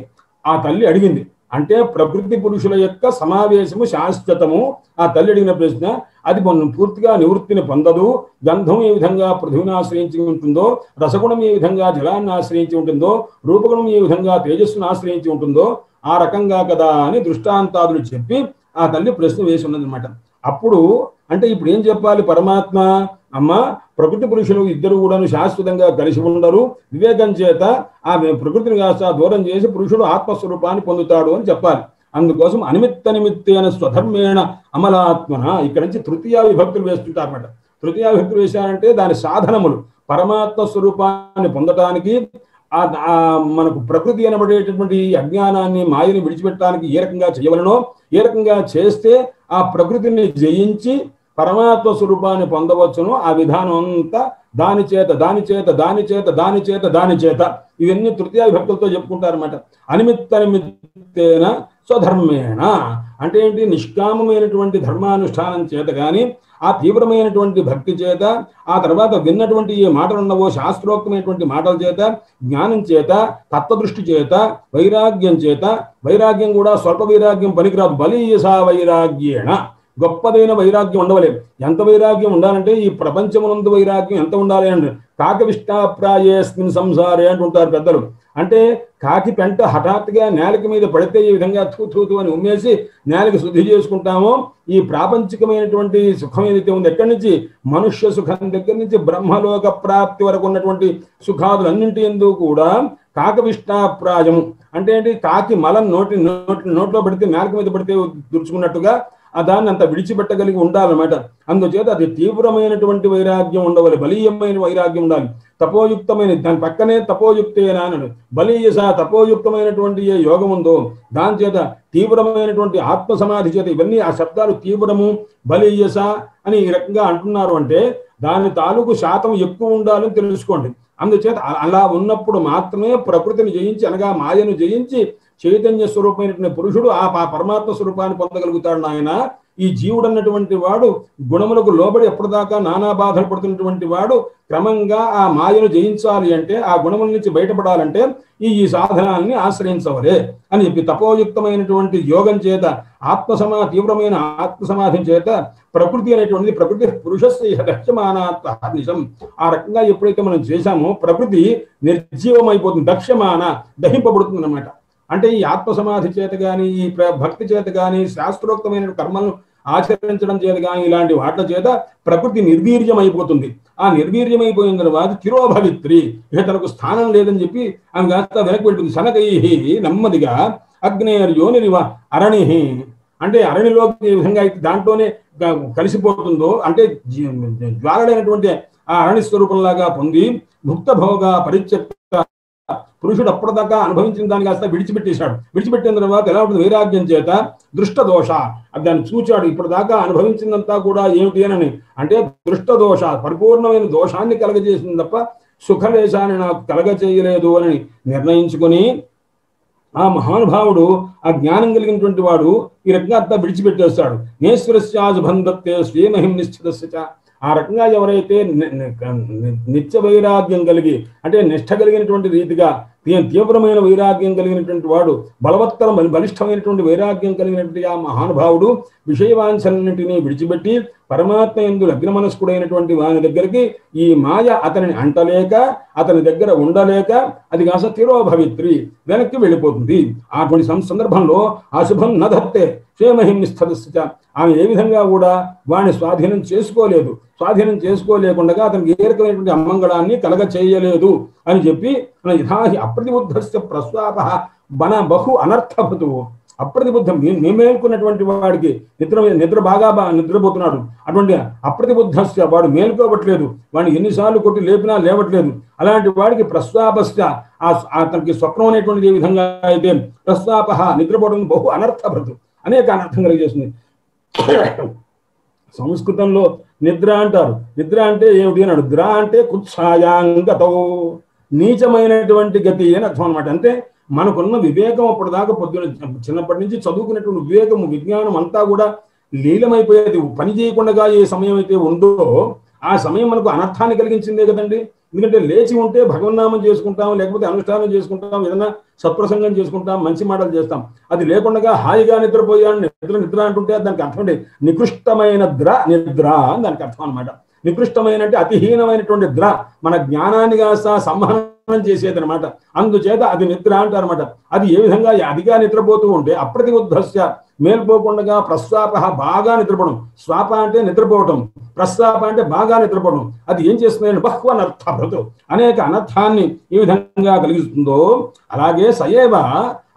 ఆ తల్లి అడిగింది. అంటే ప్రకృతి పురుషుల యొక్క సమావేశము శాశ్వతము. ఆ తల్లి అడిగిన ప్రశ్న అది పూర్తిగా నివృత్తిని పొందదు. గంధం ఏ విధంగా పృథువుని ఆశ్రయించి ఉంటుందో, రసగుణం ఏ విధంగా జలాన్ని ఆశ్రయించి ఉంటుందో, రూపగుణం ఏ విధంగా తేజస్సును ఆశ్రయించి ఉంటుందో ఆ రకంగా కదా అని దృష్టాంతాదులు చెప్పి ఆ తల్లి ప్రశ్న వేసి ఉన్నదన్నమాట. అప్పుడు అంటే ఇప్పుడు ఏం చెప్పాలి పరమాత్మ, అమ్మ ప్రకృతి పురుషులు ఇద్దరు కూడాను శాశ్వతంగా కలిసి ఉండరు. వివేకం చేత ఆ ప్రకృతిని కాస్త దూరం చేసి పురుషుడు ఆత్మస్వరూపాన్ని పొందుతాడు అని చెప్పాలి. అందుకోసం అనిమిత్త నిమిత్తేన స్వధర్మేణ అమలాత్మన ఇక్కడ నుంచి తృతీయ విభక్తులు వేస్తుంటారన్నమాట. తృతీయ విభక్తులు వేశారంటే దాని సాధనములు పరమాత్మ స్వరూపాన్ని పొందటానికి మనకు ప్రకృతి అనబడేటటువంటి అజ్ఞానాన్ని మాయని విడిచిపెట్టడానికి ఏ రకంగా చేయవలనో, ఏ రకంగా చేస్తే ఆ ప్రకృతిని జయించి పరమాత్మ స్వరూపాన్ని పొందవచ్చును ఆ విధానం అంతా దాని చేత దాని చేత దాని చేత దాని చేత దాని చేత ఇవన్నీ తృతీయ విభక్తులతో చెప్పుకుంటారన్నమాట. అనిమిత్త నిమిత్తేన స్వధర్మేణ అంటే ఏంటి, నిష్కామమైనటువంటి ధర్మానుష్ఠానం చేత కానీ ఆ తీవ్రమైనటువంటి భక్తి చేత ఆ తర్వాత విన్నటువంటి ఏ మాటలు ఉన్నవో శాస్త్రోక్తమైనటువంటి మాటల చేత జ్ఞానం చేత తత్వదృష్టి చేత వైరాగ్యం చేత, వైరాగ్యం కూడా స్వల్ప వైరాగ్యం పనికిరాదు, బలీయసా వైరాగ్యేణ గొప్పదైన వైరాగ్యం ఉండవలేదు. ఎంత వైరాగ్యం ఉండాలంటే ఈ ప్రపంచమునందు వైరాగ్యం ఎంత ఉండాలి అంటే కాకవిష్టాప్రాయేస్మిన్ సంసారే అంటుంటారు పెద్దలు. అంటే కాకి పెంట హఠాత్తుగా నేలకి మీద పడితే ఈ విధంగా తూతూ అని ఉమ్మేసి నేలకి శుద్ధి చేసుకుంటామో ఈ ప్రాపంచికమైనటువంటి సుఖం ఏదైతే ఉంది ఎక్కడి నుంచి మనుష్య సుఖం దగ్గర నుంచి బ్రహ్మలోక ప్రాప్తి వరకు ఉన్నటువంటి సుఖాదులన్నింటి యందు కూడా కాకవిష్టాప్రాయము అంటే ఏంటి, కాకి మలం నోట్లో పడితే నేలకి మీద పడితే దుర్చుకున్నట్టుగా దాన్ని అంత విడిచిపెట్టగలిగి ఉండాలన్నమాట. అందుచేత అది తీవ్రమైనటువంటి వైరాగ్యం ఉండవాలి, బలీయమైన వైరాగ్యం ఉండాలి. తపోయుక్తమైన దాని పక్కనే తపోయుక్తేనా అన్నాడు. బలీయస తపోయుక్తమైనటువంటి ఏ యోగం ఉందో దాని చేత తీవ్రమైనటువంటి ఆత్మ సమాధి చేత ఇవన్నీ ఆ శబ్దాలు తీవ్రము బలీయస అని ఈ రకంగా అంటున్నారు. అంటే దాని తాలూకు శాతం ఎక్కువ ఉండాలని తెలుసుకోండి. అందుచేత అలా ఉన్నప్పుడు మాత్రమే ప్రకృతిని జయించి అనగా మాయను జయించి చైతన్య స్వరూపమైనటువంటి పురుషుడు ఆ పరమాత్మ స్వరూపాన్ని పొందగలుగుతాడు. నాయన ఈ జీవుడు అన్నటువంటి వాడు గుణములకు లోబడి ఎప్పటిదాకా నానా బాధలు పడుతున్నటువంటి వాడు క్రమంగా ఆ మాయను జయించాలి అంటే ఆ గుణముల నుంచి బయటపడాలంటే ఈ సాధనాన్ని ఆశ్రయించవలే అని చెప్పి తపోయుక్తమైనటువంటి యోగం చేత తీవ్రమైన ఆత్మసమాధి చేత ప్రకృతి అనేటువంటిది ప్రకృతి పురుషస్య దక్ష్యమానాత్మహర్నిశం ఆ రకంగా ఎప్పుడైతే మనం చేశామో ప్రకృతి నిర్జీవమైపోతుంది, దహింపబడుతుంది అన్నమాట. అంటే ఈ ఆత్మసమాధి చేత కానీ ఈ భక్తి చేత కానీ శాస్త్రోక్తమైన కర్మలను ఆచరించడం చేత కానీ ఇలాంటి వాటి చేత ప్రకృతి నిర్వీర్యమైపోతుంది. ఆ నిర్వీర్యమైపోయిన తర్వాత తిరోభవిత్రి ఇక తనకు స్థానం లేదని చెప్పి ఆమె కాస్త వెనక్కి వెళ్తుంది. శనకై నెమ్మదిగా అగ్నేర్యోనిరివ అరణి అంటే అరణిలోకి ఏ విధంగా అయితే దాంట్లోనే కలిసిపోతుందో అంటే జ్వాలైనటువంటి ఆ అరణి స్వరూపంలాగా పొంది భుక్త భోగ పరిత్యక్త పురుషుడు అప్పటిదాకా అనుభవించిన దాన్ని కాస్త విడిచిపెట్టేశాడు. విడిచిపెట్టిన తర్వాత ఎలా ఉంటుంది, వైరాగ్యం చేత దృష్ట దోష దాన్ని చూచాడు. ఇప్పటిదాకా అనుభవించిందంతా కూడా ఏమిటి అని అంటే దృష్ట దోష పరిపూర్ణమైన దోషాన్ని కలగజేసింది తప్ప సుఖలేశాన్ని నాకు కలగ చేయలేదు అని నిర్ణయించుకొని ఆ మహానుభావుడు ఆ జ్ఞానం కలిగినటువంటి వాడు ఈ రకంగా అంతా విడిచిపెట్టేస్తాడు. నేశ్వరస్యాజుబంధత్తే స్వీమహిం నిశ్చితస్య. ఆ రకంగా ఎవరైతే నిత్య వైరాగ్యం కలిగి అంటే నిష్ఠ కలిగినటువంటి రీతిగా తీవ్రమైన వైరాగ్యం కలిగినటువంటి వాడు, బలిష్టమైనటువంటి వైరాగ్యం కలిగినటువంటి ఆ మహానుభావుడు విషయవాంఛలన్నింటినీ విడిచిపెట్టి పరమాత్మ యందు లగ్న మనస్కుడైనటువంటి వాని దగ్గరికి ఈ మాయ అతనిని అంటలేక, అతని దగ్గర ఉండలేక అది కాస్త తిరోభవిత్రి వెనక్కి వెళ్ళిపోతుంది. అటువంటి సందర్భంలో అశుభం నధత్తే క్షేమహిం నిస్థిత. ఆమె ఏ విధంగా కూడా వాడిని స్వాధీనం చేసుకోలేదు. స్వాధీనం చేసుకోలేకుండా అతనికి ఏ రకమైనటువంటి అమంగళాన్ని కలగ చేయలేదు అని చెప్పి యథాహి అప్రతిబుద్ధస్య ప్రస్వాప బన బహు అనర్థభతు. అప్రతిబుద్ధం మేల్కొన్నటువంటి వాడికి నిద్ర బాగా నిద్రపోతున్నాడు. అటువంటి అప్రతిబుద్ధస్య వాడు మేల్కోవట్లేదు, వాడిని ఎన్నిసార్లు కొట్టి లేపినా లేవట్లేదు. అలాంటి వాడికి ప్రస్వాపస్య అతనికి స్వప్నం అనేటువంటిది ఏ విధంగా అయితే ప్రస్వాప నిద్రపోవడం బహు అనర్థభతు అనేక అనర్థం కలిగేస్తుంది. సంస్కృతంలో నిద్ర అంటారు. నిద్ర అంటే ఏమిటి అన్నాడు. ద్ర అంటే కుత్సాయాంగతో, నీచమైనటువంటి గతి అని అర్థం అనమాట. అంటే మనకున్న వివేకం అప్పటిదాకా చిన్నప్పటి నుంచి చదువుకునేటువంటి వివేకము విజ్ఞానం అంతా కూడా లీలమైపోయేది. పని చేయకుండా ఏ సమయం అయితే ఉందో ఆ సమయం మనకు అనర్థాన్ని కలిగించిందే కదండి. ఎందుకంటే లేచి ఉంటే భగవన్నామం చేసుకుంటాం, లేకపోతే అనుష్ఠానం చేసుకుంటాం, ఏదైనా సత్ప్రసంగం చేసుకుంటాం, మంచి మాటలు చేస్తాం. అది లేకుండా హాయిగా నిద్రపోయాను నిద్ర అంటుంటే దానికి అర్థం అంటే నికృష్టమైన నిద్ర అని దానికి అర్థం అనమాట. నికృష్టమైన అంటే అతిహీనమైనటువంటి ద్ర, మన జ్ఞానాన్ని కాస్త సంహరణం చేసేది అనమాట. అందుచేత అది నిద్ర అంటారనమాట. అది ఏ విధంగా అదిగా నిద్రపోతూ ఉంటే అప్రతిబుద్ధస్య మేల్పోకుండా ప్రస్వాప బాగా నిద్రపోవడం. స్వాప అంటే నిద్రపోవటం, ప్రస్వాప అంటే బాగా నిద్రపోవడం. అది ఏం చేస్తుందంటే బహ్వనర్థభృతు అనేక అనర్థాన్ని ఏ విధంగా కలిగిస్తుందో అలాగే సయేవ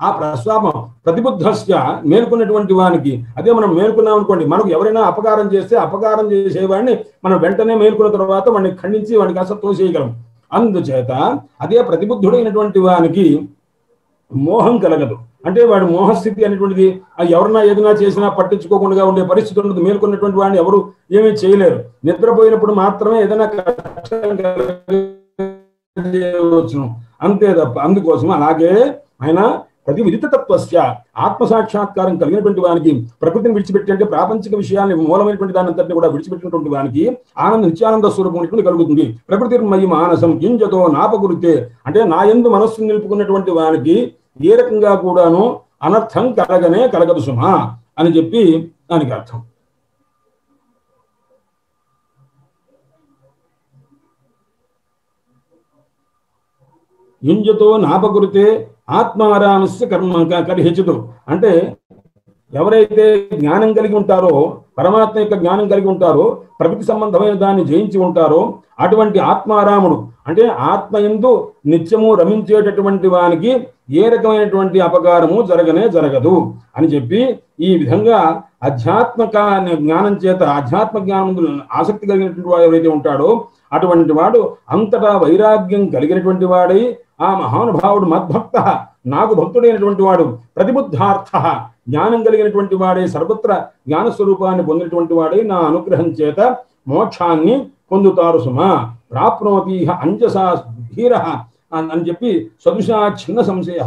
ఆ ప్రస్వాపం ప్రతిబుద్ధస్య మేల్కొన్నటువంటి వానికి. అదే మనం మేల్కొన్నాం అనుకోండి, మనకు ఎవరైనా అపకారం చేస్తే అపకారం చేసేవాడిని మనం వెంటనే మేల్కొన్న తర్వాత వాడిని ఖండించి వాడిని కాస్త తోసేయగలం. అందుచేత అదే ప్రతిబుద్ధుడైనటువంటి వానికి మోహం కలగదు. అంటే వాడి మోహస్థితి అనేటువంటిది ఎవరన్నా ఏదైనా చేసినా పట్టించుకోకుండా ఉండే పరిస్థితి ఉండదు. మేల్కొన్నటువంటి వాడిని ఎవరు ఏమీ చేయలేరు. నిద్రపోయినప్పుడు మాత్రమే ఏదైనా కష్టం కలగవచ్చు, అంతే తప్ప. అందుకోసం అలాగే ఆయన ప్రతి విదితత్వస్య ఆత్మసాక్షాత్కారం కలిగినటువంటి వానికి ప్రకృతిని విడిచిపెట్టి అంటే ప్రాపంచిక విషయాన్ని మూలమైనటువంటి దాని అంతటిని కూడా విడిచిపెట్టినటువంటి వానికి నిత్యానంద స్వరూపం కలుగుతుంది. ప్రకృతిర్మయి మానసం గింజతో నాపగురితే అంటే నా యందు మనస్సును నిలుపుకున్నటువంటి వానికి ఏ రకంగా కూడాను అనర్థం కలగదు సుమా అని చెప్పి దానికి అర్థం. యుంజతో నాపగురితే ఆత్మారామస్య కర్మ కరిహెచ్చుతు. అంటే ఎవరైతే జ్ఞానం కలిగి ఉంటారో, పరమాత్మ యొక్క జ్ఞానం కలిగి ఉంటారో, ప్రకృతి సంబంధమైన దాన్ని జయించి ఉంటారో అటువంటి ఆత్మారాముడు అంటే ఆత్మయందు నిత్యము రమించేటటువంటి వానికి ఏ రకమైనటువంటి అపకారము జరగదు అని చెప్పి ఈ విధంగా ఆధ్యాత్మిక జ్ఞానం చేత ఆధ్యాత్మ జ్ఞానం ఆసక్తి కలిగినటువంటి వాడు ఎవరైతే ఉంటాడో అటువంటి వాడు అంతటా వైరాగ్యం కలిగినటువంటి వాడై ఆ మహానుభావుడు మద్భక్త నాకు భక్తుడైనటువంటి వాడు ప్రతిబుద్ధార్థ జ్ఞానం కలిగినటువంటి వాడే సర్వత్ర జ్ఞానస్వరూపాన్ని పొందినటువంటి వాడే నా అనుగ్రహం చేత మోక్షాన్ని పొందుతారు సుమా. ప్రాప్నోతి అంజసా ధీర అని చెప్పి సదుషా చిన్న సంశయ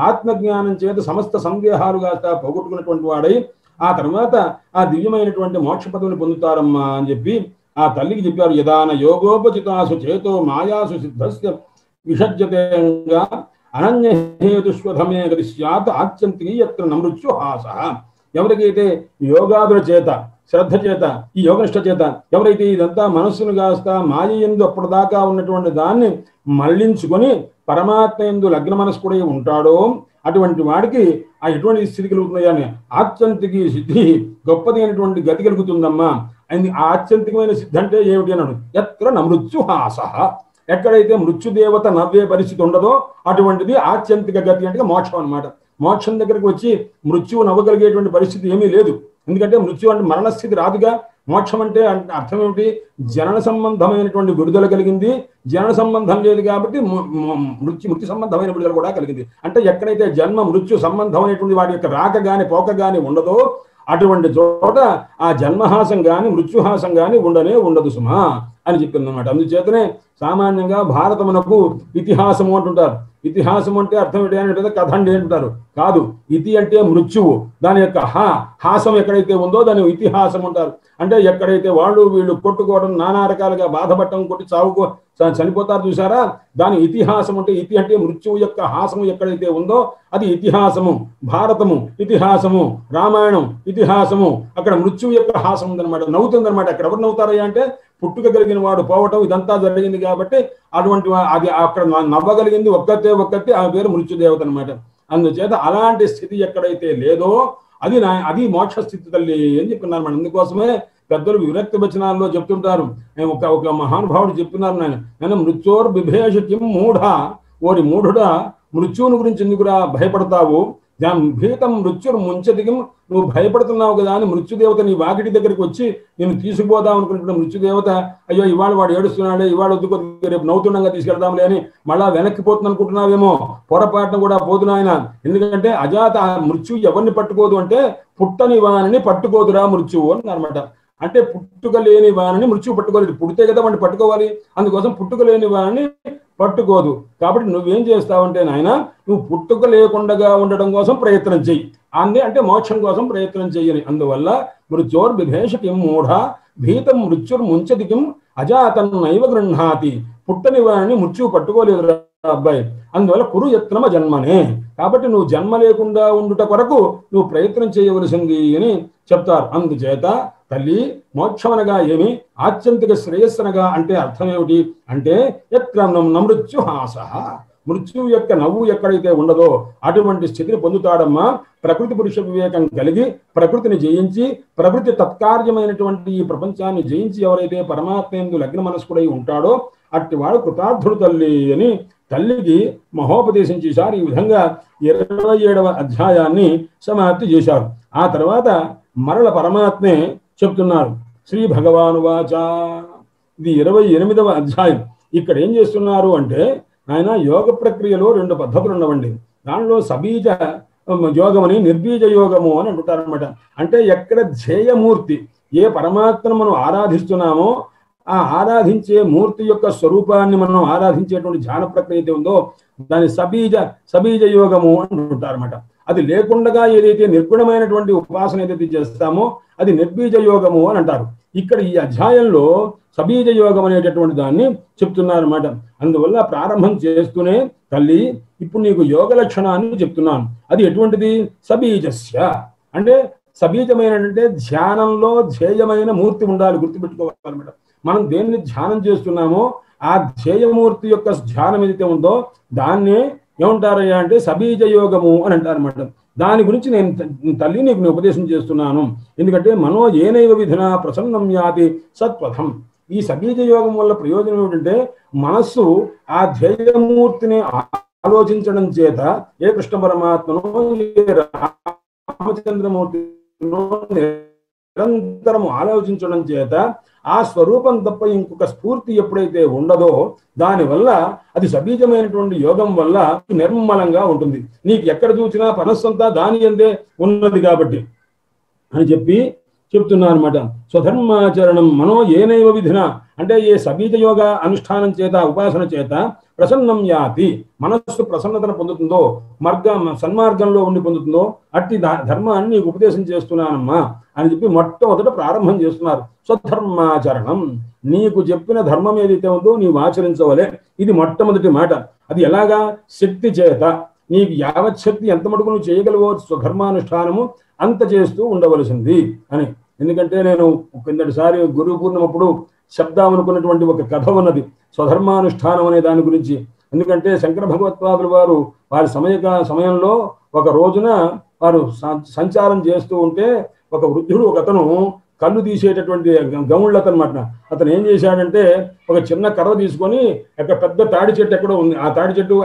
ఆత్మజ్ఞానం చేత సమస్త సందేహాలుగా పోగొట్టుకున్నటువంటి వాడై ఆ తర్వాత ఆ దివ్యమైనటువంటి మోక్ష పదవిని పొందుతారమ్మా అని చెప్పి ఆ తల్లికి చెప్పారు. యదాన యోగోపచితాసు చేతో మాయాసు సిద్ధస్య విషజ్యతేంగా అనన్యహేతుస్వధమే గతి స్యాత్ ఆత్యంతికి యత్ర నమృత్యు హాస. ఎవరికైతే యోగాదుల చేత శ్రద్ధ చేత ఈ యోగనిష్ట చేత ఎవరైతే ఇదంతా మనస్సును కాస్త మాయ యందు అప్పటిదాకా ఉన్నటువంటి దాన్ని మళ్లించుకొని పరమాత్మ యందు లగ్న మనస్కుడై ఉంటాడో అటువంటి వాడికి ఆ ఎటువంటి స్థితి కలుగుతున్నాయని ఆత్యంతికి సిద్ధి గొప్పది అయినటువంటి గతి కలుగుతుందమ్మా. అండ్ ఆ ఆత్యంతికమైన సిద్ధి అంటే ఏమిటి అన్నాడు. యత్ర నమృత్యు హాస. ఎక్కడైతే మృత్యుదేవత నవ్వే పరిస్థితి ఉండదో అటువంటిది ఆత్యంతిక గతి అంటే మోక్షం అనమాట. మోక్షం దగ్గరికి వచ్చి మృత్యువు నవ్వగలిగేటువంటి పరిస్థితి ఏమీ లేదు. ఎందుకంటే మృత్యు అంటే మరణస్థితి రాదుగా. మోక్షం అంటే అర్థం ఏమిటి? జనన సంబంధమైనటువంటి విడుదల కలిగింది, జనన సంబంధం లేదు కాబట్టి మృత్యు సంబంధమైన విడుదల కూడా కలిగింది. అంటే ఎక్కడైతే జన్మ మృత్యు సంబంధమైనటువంటి వాటి యొక్క రాక గాని పోక గాని ఉండదో అటువంటి చోట ఆ జన్మహాసం గాని మృత్యుహాసం గాని ఉండదు సుమా అని చెప్పింది అనమాట. అందుచేతనే సామాన్యంగా భారతమునకు ఇతిహాసము అంటుంటారు. ఇతిహాసం అంటే అర్థం ఏంటి అంటే కథ అండి అంటారు. కాదు, ఇతి అంటే మృత్యువు, దాని యొక్క హాసం ఎక్కడైతే ఉందో దాన్ని ఇతిహాసం అంటారు. అంటే ఎక్కడైతే వాళ్ళు వీళ్ళు కొట్టుకోవడం, నానా రకాలుగా బాధపడటం, కొట్టి చావుకో చనిపోతారు చూసారా, దాని ఇతిహాసం అంటే, ఇతి అంటే మృత్యువు యొక్క హాసము ఎక్కడైతే ఉందో అది ఇతిహాసము. భారతము ఇతిహాసము, రామాయణం ఇతిహాసము, అక్కడ మృత్యువు యొక్క హాసం ఉందన్నమాట, నవ్వుతుందన్నమాట. అక్కడ ఎవరు నవ్వుతారయ్యా అంటే పుట్టుక కలిగిన వాడు పోవటం ఇదంతా జరిగింది కాబట్టి అటువంటి అది అక్కడ నవ్వగలిగింది ఒక్కతే ఆ పేరు మృత్యుదేవత అనమాట. అందుచేత అలాంటి స్థితి ఎక్కడైతే లేదో అది మోక్ష స్థితి తల్లి అని చెప్తున్నారు మనం. అందుకోసమే పెద్దలు విరక్తి వచనాల్లో చెప్తుంటారు. ఒక మహానుభావుడు చెప్తున్నారు, నేను మృత్యోర్ బిభేష కిం మూఢ, ఓరి మూఢుడా మృత్యువుని గురించి ఎందుకురా భయపడతావు, భీతం మృత్యురు ముంచదిగం, నువ్వు భయపడుతున్నావు కదా అని మృత్యుదేవత నీ వాకిటి దగ్గరికి వచ్చి నేను తీసుకుపోదాం అనుకుంటున్న మృత్యుదేవత, అయ్యో ఇవాళ వాడు ఏడుస్తున్నాడే, ఇవాళ వద్దుకో రేపు నవ్వుతుండగా తీసుకెళ్దాంలే అని మళ్ళా వెనక్కి పోతుంది అనుకుంటున్నావేమో, పొరపాటున కూడా పోతున్నా ఆయన. ఎందుకంటే అజాత మృత్యు ఎవరిని పట్టుకోదు అంటే పుట్టని వాణిని పట్టుకోదురా మృత్యువు అని అనమాట. అంటే పుట్టుక లేని వాణిని మృత్యువు పట్టుకోలేదు, పుడితే కదా వాడిని పట్టుకోవాలి, అందుకోసం పుట్టుక లేని వాణిని పట్టుకోదు. కాబట్టి నువ్వేం చేస్తావంటే నాయన, నువ్వు పుట్టుక లేకుండా ఉండడం కోసం ప్రయత్నం చెయ్యి, అంటే మోక్షం కోసం ప్రయత్నం చెయ్యని. అందువల్ల మృత్యోర్ బిభేష కిం మూఢ భీతం మృత్యుర్ ముంచది కిం అజాతం నైవ గృహాతి, పుట్టని వాడిని మృత్యువు పట్టుకోలేదు అబ్బాయి, అందువల్ల కురు యత్నమ జన్మనే, కాబట్టి నువ్వు జన్మ లేకుండా ఉండుట కొరకు నువ్వు ప్రయత్నం చేయవలసింది అని చెప్తారు. అందుచేత తల్లి మోక్షమనగా ఏమి, ఆత్యంతిక శ్రేయస్సనగా అంటే అర్థం ఏమిటి అంటే ఎత్ర నమృత్యు హాస, మృత్యువు యొక్క నవ్వు ఎక్కడైతే ఉండదో అటువంటి స్థితిని పొందుతాడమ్మా. ప్రకృతి పురుష వివేకం కలిగి ప్రకృతిని జయించి ప్రకృతి తత్కార్యమైనటువంటి ఈ ప్రపంచాన్ని జయించి ఎవరైతే పరమాత్మ యందు లగ్న మనస్కుడై ఉంటాడో అట్టివాడు కృతార్థుడు తల్లి అని తల్లికి మహోపదేశం చేశారు. ఈ విధంగా 27వ అధ్యాయాన్ని సమాప్తి చేశారు. ఆ తర్వాత మరల పరమాత్మే చెప్తున్నారు. శ్రీ భగవాను వాచ, ఇది 28వ అధ్యాయం. ఇక్కడ ఏం చేస్తున్నారు అంటే ఆయన యోగ ప్రక్రియలో 2 పద్ధతులు ఉన్నవండి. దానిలో సబీజ యోగమని నిర్బీజ యోగము అని అంటుంటారనమాట. అంటే ఎక్కడ ధ్యేయమూర్తి ఏ పరమాత్మను మనం ఆరాధిస్తున్నామో ఆ ఆరాధించే మూర్తి యొక్క స్వరూపాన్ని మనం ఆరాధించేటువంటి ధ్యాన ప్రక్రియ అయితే ఉందో దాన్ని సబీజ యోగము అని అంటారన్నమాట. అది లేకుండా ఏదైతే నిర్గుణమైనటువంటి ఉపాసన ఏదైతే చేస్తామో అది నిర్బీజ యోగము అని అంటారు. ఇక్కడ ఈ అధ్యాయంలో సబీజ యోగం అనేటటువంటి దాన్ని చెప్తున్నారన్నమాట. అందువల్ల ప్రారంభం చేస్తూనే తల్లి ఇప్పుడు నీకు యోగ లక్షణాన్ని చెప్తున్నాను. అది ఎటువంటిది, సబీజస్య అంటే సబీజమైనటువంటి ధ్యానంలో ధ్యేయమైన మూర్తి ఉండాలి, గుర్తుపెట్టుకోవాలన్నమాట. మనం దేన్ని ధ్యానం చేస్తున్నామో ఆ ధ్యేయమూర్తి యొక్క ధ్యానం ఏదైతే ఉందో దాన్నే ఏమంటారయ్యా అంటే సబీజ యోగము అని అంటారన్నమాట. దాని గురించి నేను తల్లి నీకు ఉపదేశం చేస్తున్నాను. ఎందుకంటే మనో ఏనైవ విధిన ప్రసన్నం యాతి సత్వథం. ఈ సబీజ యోగం వల్ల ప్రయోజనం ఏమిటంటే మనస్సు ఆ ధ్యేయమూర్తిని ఆలోచించడం చేత ఏ కృష్ణ పరమాత్మను ఏ రామచంద్రమూర్తిను నిరంతరము ఆలోచించడం చేత ఆ స్వరూపం తప్ప ఇంకొక స్ఫూర్తి ఎప్పుడైతే ఉండదో దానివల్ల అది సబీజమైనటువంటి యోగం వల్ల నిర్మలంగా ఉంటుంది. నీకు ఎక్కడ చూసినా మనస్సంతా దాని అందే ఉన్నది కాబట్టి అని చెప్తున్నా అనమాట. స్వధర్మాచరణం మనో ఏనైవ విధిన అంటే ఏ సబీజ యోగ అనుష్ఠానం చేత ఉపాసన చేత ప్రసన్నం యాతి మనస్సు ప్రసన్నతను పొందుతుందో సన్మార్గంలో ఉండి పొందుతుందో అట్టి ధర్మాన్ని నీకు ఉపదేశం చేస్తున్నానమ్మా అని చెప్పి మొట్టమొదట ప్రారంభం చేస్తున్నారు. స్వధర్మాచరణం, నీకు చెప్పిన ధర్మం ఏదైతే ఉందో నీవు ఆచరించవలే, ఇది మొట్టమొదటి మాట. అది ఎలాగా, శక్తి చేత నీకు యావత్ శక్తి ఎంత మటుకు నువ్వు చేయగలవో స్వధర్మానుష్ఠానము అంత చేస్తూ ఉండవలసింది అని. ఎందుకంటే నేను కిందటిసారి గురు పూర్ణిమప్పుడు శబ్దం అనుకున్నటువంటి ఒక కథ ఉన్నది స్వధర్మానుష్ఠానం అనే దాని గురించి. ఎందుకంటే శంకర భగవత్పాదులు వారు వారి సమయంలో ఒక రోజున వారు సంచారం చేస్తూ ఉంటే ఒక వృద్ధుడు ఒకతను కళ్ళు తీసేటటువంటి గౌళ్ళత అనమాట. అతను ఏం చేశాడంటే ఒక చిన్న కర్ర తీసుకొని ఒక పెద్ద తాడి చెట్టు ఎక్కడో ఉంది, ఆ తాడి చెట్టు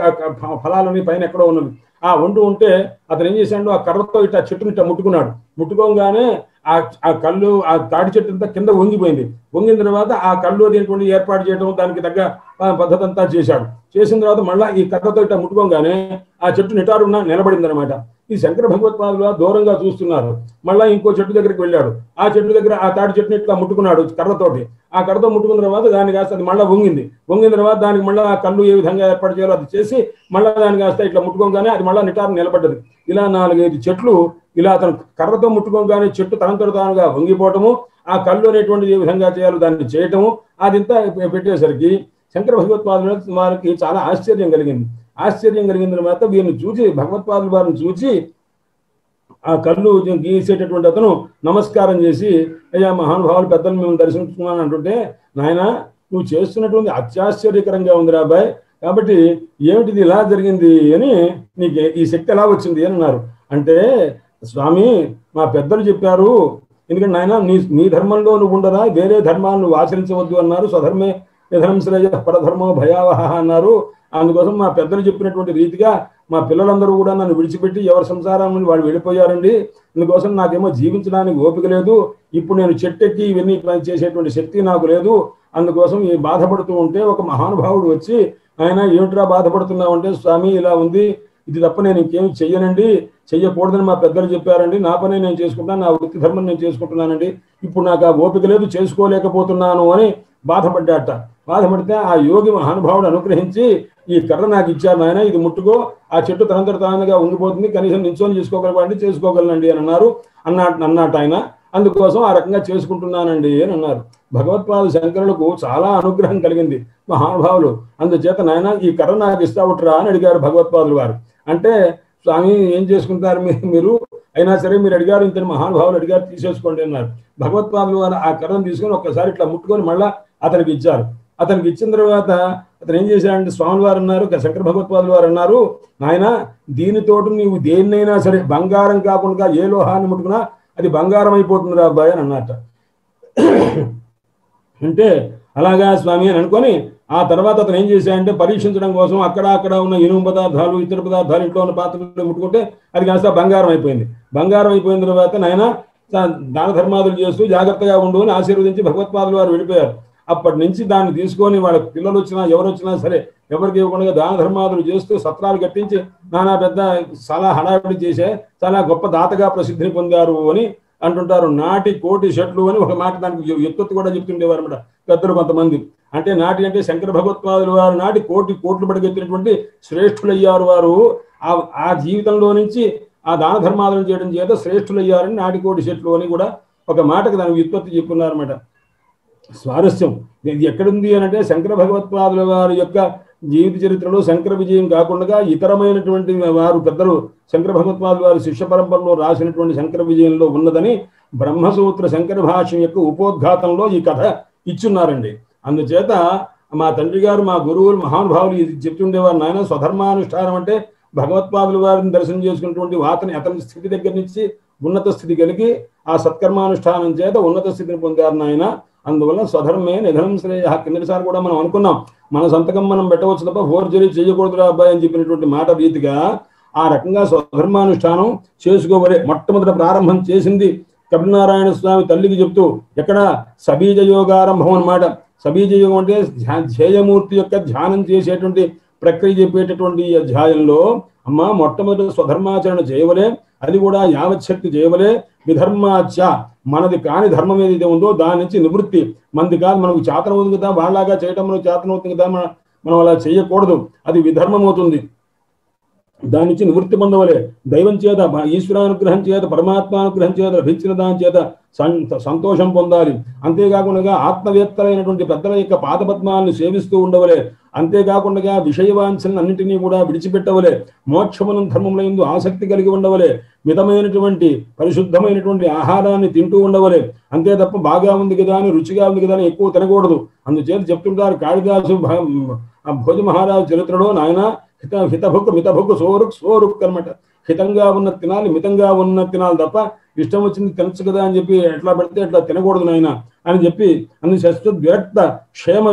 ఫలాలని పైన ఎక్కడో ఉన్నది, ఆ వండు ఉంటే అతను ఏం చేశాడు, ఆ కర్రతో ఇట్లా చెట్టుని ఇట్లా ముట్టుకున్నాడు. ముట్టుకోగానే ఆ కళ్ళు ఆ తాడి చెట్టు అంతా కింద వంగిపోయింది. వంగిన తర్వాత ఆ కళ్ళు అనేటువంటి ఏర్పాటు చేయడం దానికి తగ్గ పద్ధతి అంతా చేశాడు. చేసిన తర్వాత మళ్ళీ ఈ కర్రతో ఇట్లా ముట్టుకోగానే ఆ చెట్టు నిటారున్నా నిలబడింది అనమాట. ఈ శంకర భగవత్పాదులు దూరంగా చూస్తున్నారు. మళ్ళా ఇంకో చెట్టు దగ్గరికి వెళ్ళాడు. ఆ చెట్టు దగ్గర ఆ తాటి చెట్టుని ఇట్లా ముట్టుకున్నాడు కర్రతోటి. ఆ కర్రతో ముట్టుకున్న తర్వాత దాన్ని కాస్త అది మళ్ళీ వంగిన తర్వాత దానికి మళ్ళీ ఆ కళ్ళు ఏ విధంగా ఏర్పాటు చేయాలో అది చేసి మళ్ళీ దాన్ని కాస్త ఇట్లా ముట్టుకోగానే అది మళ్ళీ నిటారు నిలబడ్డది. ఇలా 4-5 చెట్లు ఇలా అతను కర్రతో ముట్టుకోగానే చెట్టు తనంతట తానుగా వంగిపోవటము, ఆ కళ్ళు అనేటువంటిది ఏ విధంగా చేయాలో దాన్ని చేయటము, అదింతా పెట్టేసరికి శంకర భగవత్పాదుల వారికి చాలా ఆశ్చర్యం కలిగింది. ఆశ్చర్యం కలిగిన తర్వాత వీరిని చూసి భగవత్పాదుల వారిని చూసి ఆ కళ్ళు గీసేటటువంటి అతను నమస్కారం చేసి, అయ్యా మహానుభావులు పెద్దలు మేము దర్శించుకున్నాను అంటుంటే, నాయన నువ్వు చేస్తున్నటువంటి అత్యాశ్చర్యకరంగా ఉంది రాబాయ్, కాబట్టి ఏమిటిది ఇలా జరిగింది అని నీకు ఈ శక్తి ఎలా వచ్చింది అని అన్నారు. అంటే స్వామి మా పెద్దలు చెప్పారు, ఎందుకంటే నాయన నీ ధర్మంలో నువ్వు ఉండరా, వేరే ధర్మాన్ని నువ్వు ఆచరించవద్దు అన్నారు. స్వధర్మే యధనం శ్రేయ పరధర్మో భయావహ అన్నారు. అందుకోసం మా పెద్దలు చెప్పినటువంటి రీతిగా మా పిల్లలందరూ కూడా నన్ను విడిచిపెట్టి ఎవరి సంసారం నుండి వాళ్ళు వెళ్ళిపోయారండి. అందుకోసం నాకేమో జీవించడానికి ఓపిక లేదు. ఇప్పుడు నేను చెట్టెక్కి ఇవన్నీ చేసేటువంటి శక్తి నాకు లేదు. అందుకోసం ఈ బాధపడుతూ ఉంటే ఒక మహానుభావుడు వచ్చి, ఆయన ఏమిట్రా బాధపడుతున్నావు అంటే, స్వామి ఇలా ఉంది, ఇది తప్ప నేను ఇంకేమి చెయ్యనండి, చెయ్యకూడదని మా పెద్దలు చెప్పారండి, నా పని నేను చేసుకుంటాను, నా వృత్తి ధర్మం నేను చేసుకుంటున్నానండి, ఇప్పుడు నాకు ఆ ఓపిక లేదు, చేసుకోలేకపోతున్నాను అని బాధపడ్డాట. బాధపడితే ఆ యోగి మహానుభావుడు అనుగ్రహించి ఈ కర్ర నాకు ఇచ్చారు నాయన, ఇది ముట్టుకో, ఆ చెట్టు తనంతట తానుగా ఉండిపోతుంది, కనీసం నించొని చేసుకోగలవండి, చేసుకోగలనండి అని అన్నారు. అన్నట్టు ఆయన. అందుకోసం ఆ రకంగా చేసుకుంటున్నానండి అని అన్నారు. భగవత్పాద శంకరులకు చాలా అనుగ్రహం కలిగింది మహానుభావులు. అందుచేత నాయన ఈ కర్ర నాకు ఇస్తావుట్రా అని అడిగారు భగవత్పాదులు వారు. అంటే స్వామి ఏం చేసుకుంటారు మీరు, అయినా సరే మీరు అడిగారు, ఇంత మహానుభావులు అడిగారు, తీసేసుకోండి అన్నారు. భగవత్పాదులు వారు ఆ కర్రను తీసుకొని ఒక్కసారి ఇట్లా ముట్టుకొని మళ్ళా అతనికి ఇచ్చారు. అతనికి ఇచ్చిన తర్వాత అతను ఏం చేశాడంటే, స్వాములు వారు అన్నారు, శంకర భగవత్పాదులు వారు అన్నారు, నాయన దీనితోటి నీవు దేన్నైనా సరే బంగారం కాకుండా ఏ లోహాన్ని ముట్టుకున్నా అది బంగారం అయిపోతుంది రా అబ్బాయి అని అన్నట్ట. అంటే అలాగా స్వామి అని అనుకొని ఆ తర్వాత అతను ఏం చేశాడంటే, పరీక్షించడం కోసం అక్కడ ఉన్న ఇనుము పదార్థాలు ఇతర పదార్థాలు ఇంట్లో ఉన్న పాత్రలు ముట్టుకుంటే అది కాస్త బంగారం అయిపోయింది. బంగారం అయిపోయిన తర్వాత నాయన దాన ధర్మాదులు చేస్తూ జాగ్రత్తగా ఉండు అని ఆశీర్వదించి భగవత్పాదులు వారు వెళ్ళిపోయారు. అప్పటి నుంచి దాన్ని తీసుకొని వాళ్ళ పిల్లలు వచ్చినా ఎవరు వచ్చినా సరే ఎవరికి ఇవ్వకుండా దాన ధర్మాదులు చేస్తూ సత్రాలు కట్టించి నానా పెద్ద చాలా హడావిడి చేసే చాలా గొప్ప దాతగా ప్రసిద్ధిని పొందారు అని అంటుంటారు. నాటి కోటి చెట్లు అని ఒక మాట దానికి ఎత్తుత్తు కూడా చెప్తుండేవారు అన్నమాట పెద్దలు కొంతమంది. అంటే నాటి అంటే శంకర భగవత్పాదులు వారు నాటి కోట్లు పడిగెత్తినటువంటి శ్రేష్ఠులయ్యారు వారు. ఆ జీవితంలో నుంచి ఆ దాన ధర్మాదులను చేయడం చేత శ్రేష్ఠులయ్యారని నాటి కోటి చెట్లు అని కూడా ఒక మాటకు దానికి వ్యుత్పత్తి చెప్పున్నారన్నమాట. స్వారస్యం ఇది ఎక్కడుంది అని అంటే, శంకర భగవత్పాదుల వారి యొక్క జీవిత చరిత్రలో శంకర విజయం కాకుండా ఇతరమైనటువంటి వారు పెద్దలు శంకర భగవత్పాదుల వారి శిష్య పరంపరలో రాసినటువంటి శంకర విజయంలో ఉన్నదని బ్రహ్మసూత్ర శంకర భాష్యం యొక్క ఉపోద్ఘాతంలో ఈ కథ ఇచ్చున్నారండి. అందుచేత మా తండ్రి గారు మా గురువులు మహానుభావులు ఇది చెప్తుండేవారు, నాయన స్వధర్మానుష్ఠానం అంటే భగవత్పాదుల వారిని దర్శనం చేసుకున్నటువంటి అతని స్థితి దగ్గర నుంచి ఉన్నత స్థితి కలిగి ఆ సత్కర్మానుష్ఠానం చేత ఉన్నత స్థితిని పొందారు నాయన. అందువల్ల స్వధర్మే నిధనం శ్రేయ. కిందటిసారి కూడా మనం అనుకున్నాం, మన సంతకం మనం పెట్టవచ్చు తప్ప ఫోర్జరీ చేయకూడదురా అబ్బాయి అని చెప్పినటువంటి మాట రీతిగా ఆ రకంగా స్వధర్మానుష్ఠానం చేసుకోవలే. మొట్టమొదట ప్రారంభం చేసింది కపిలనారాయణ స్వామి తల్లికి చెప్తూ, ఎక్కడ సబీజ యోగారంభం అన్నమాట. సబీజ యోగం అంటే ధ్యేయమూర్తి యొక్క ధ్యానం చేసేటువంటి ప్రక్రియ చెప్పేటటువంటి ఈ అధ్యాయంలో అమ్మ మొట్టమొదటి స్వధర్మాచరణ చేయవలే, అది కూడా యావచ్చక్తి చేయవలే. విధర్మాచ మనది కాని ధర్మం ఏదైతే ఉందో దాని నుంచి నివృత్తి. మనది కాదు, మనకు చేతనవుతుంది కదా, వాళ్ళలాగా చేయటం మనకు చేతనవుతుంది కదా, మనం అలా చేయకూడదు, అది విధర్మం అవుతుంది. దాని నుంచి నివృత్తి పొందవలే. దైవం చేత ఈశ్వరానుగ్రహం చేత పరమాత్మానుగ్రహం చేత లభించిన దాని చేత సంతోషం పొందాలి. అంతేకాకుండా ఆత్మవేత్తలైనటువంటి పెద్దల యొక్క పాదపద్మాలను సేవిస్తూ ఉండవలే. అంతేకాకుండా విషయవాంఛలను అన్నింటినీ కూడా విడిచిపెట్టవలే. మోక్షమునం ధర్మములందు ఆసక్తి కలిగి ఉండవలే. మితమైనటువంటి పరిశుద్ధమైనటువంటి ఆహారాన్ని తింటూ ఉండవలే. అంతే తప్ప బాగా ఉంది కదా అని రుచిగా ఉంది కదా అని ఎక్కువ తినకూడదు. అందుచేత చెప్తుంటారు కాళిదాసు భోజ మహారాజు చరిత్రలో, నాయన హితభుక్ మితభుక్ సోరుక్ అనమాట. హితంగా ఉన్న తినాలి, మితంగా ఉన్న తినాలి తప్ప ఇష్టం వచ్చింది తినచ్చు కదా అని చెప్పి ఎట్లా పెడితే ఎట్లా తినకూడదు నాయన అని చెప్పి అన్ని శస్త్ర విరక్త క్షేమ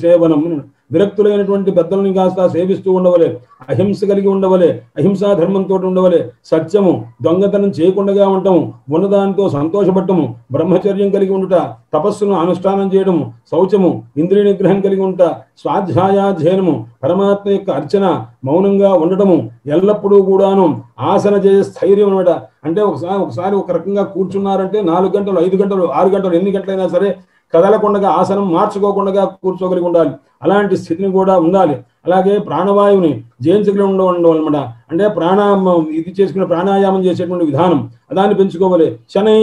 సేవనం విరక్తులైనటువంటి పెద్దలని కాస్త సేవిస్తూ ఉండవలే, అహింస కలిగి ఉండవలే, అహింసా ధర్మంతో ఉండవలే, సత్యము దొంగతనం చేయకుండా ఉండటము, ఉన్నదానితో సంతోషపడటము, బ్రహ్మచర్యం కలిగి ఉండుట, తపస్సును అనుష్ఠానం చేయడము, శౌచము, ఇంద్రియ నిగ్రహం కలిగి ఉంట, స్వాధ్యాయాధ్యయనము, పరమాత్మ యొక్క అర్చన, మౌనంగా ఉండటము, ఎల్లప్పుడూ కూడాను ఆసన చేసే స్థైర్యం అనమాట. అంటే ఒకసారి ఒక రకంగా కూర్చున్నారంటే 4 గంటలు 5 గంటలు 6 గంటలు ఎన్ని గంటలైనా సరే కదలకుండా ఆసనం మార్చుకోకుండా కూర్చోగలిగి ఉండాలి. అలాంటి స్థితిని కూడా ఉండాలి. అలాగే ప్రాణవాయువుని జయించగలి ఉండవన్నమాట. అంటే ఇది చేసుకునే ప్రాణాయామం చేసేటువంటి విధానం దాన్ని పెంచుకోవాలి. శనై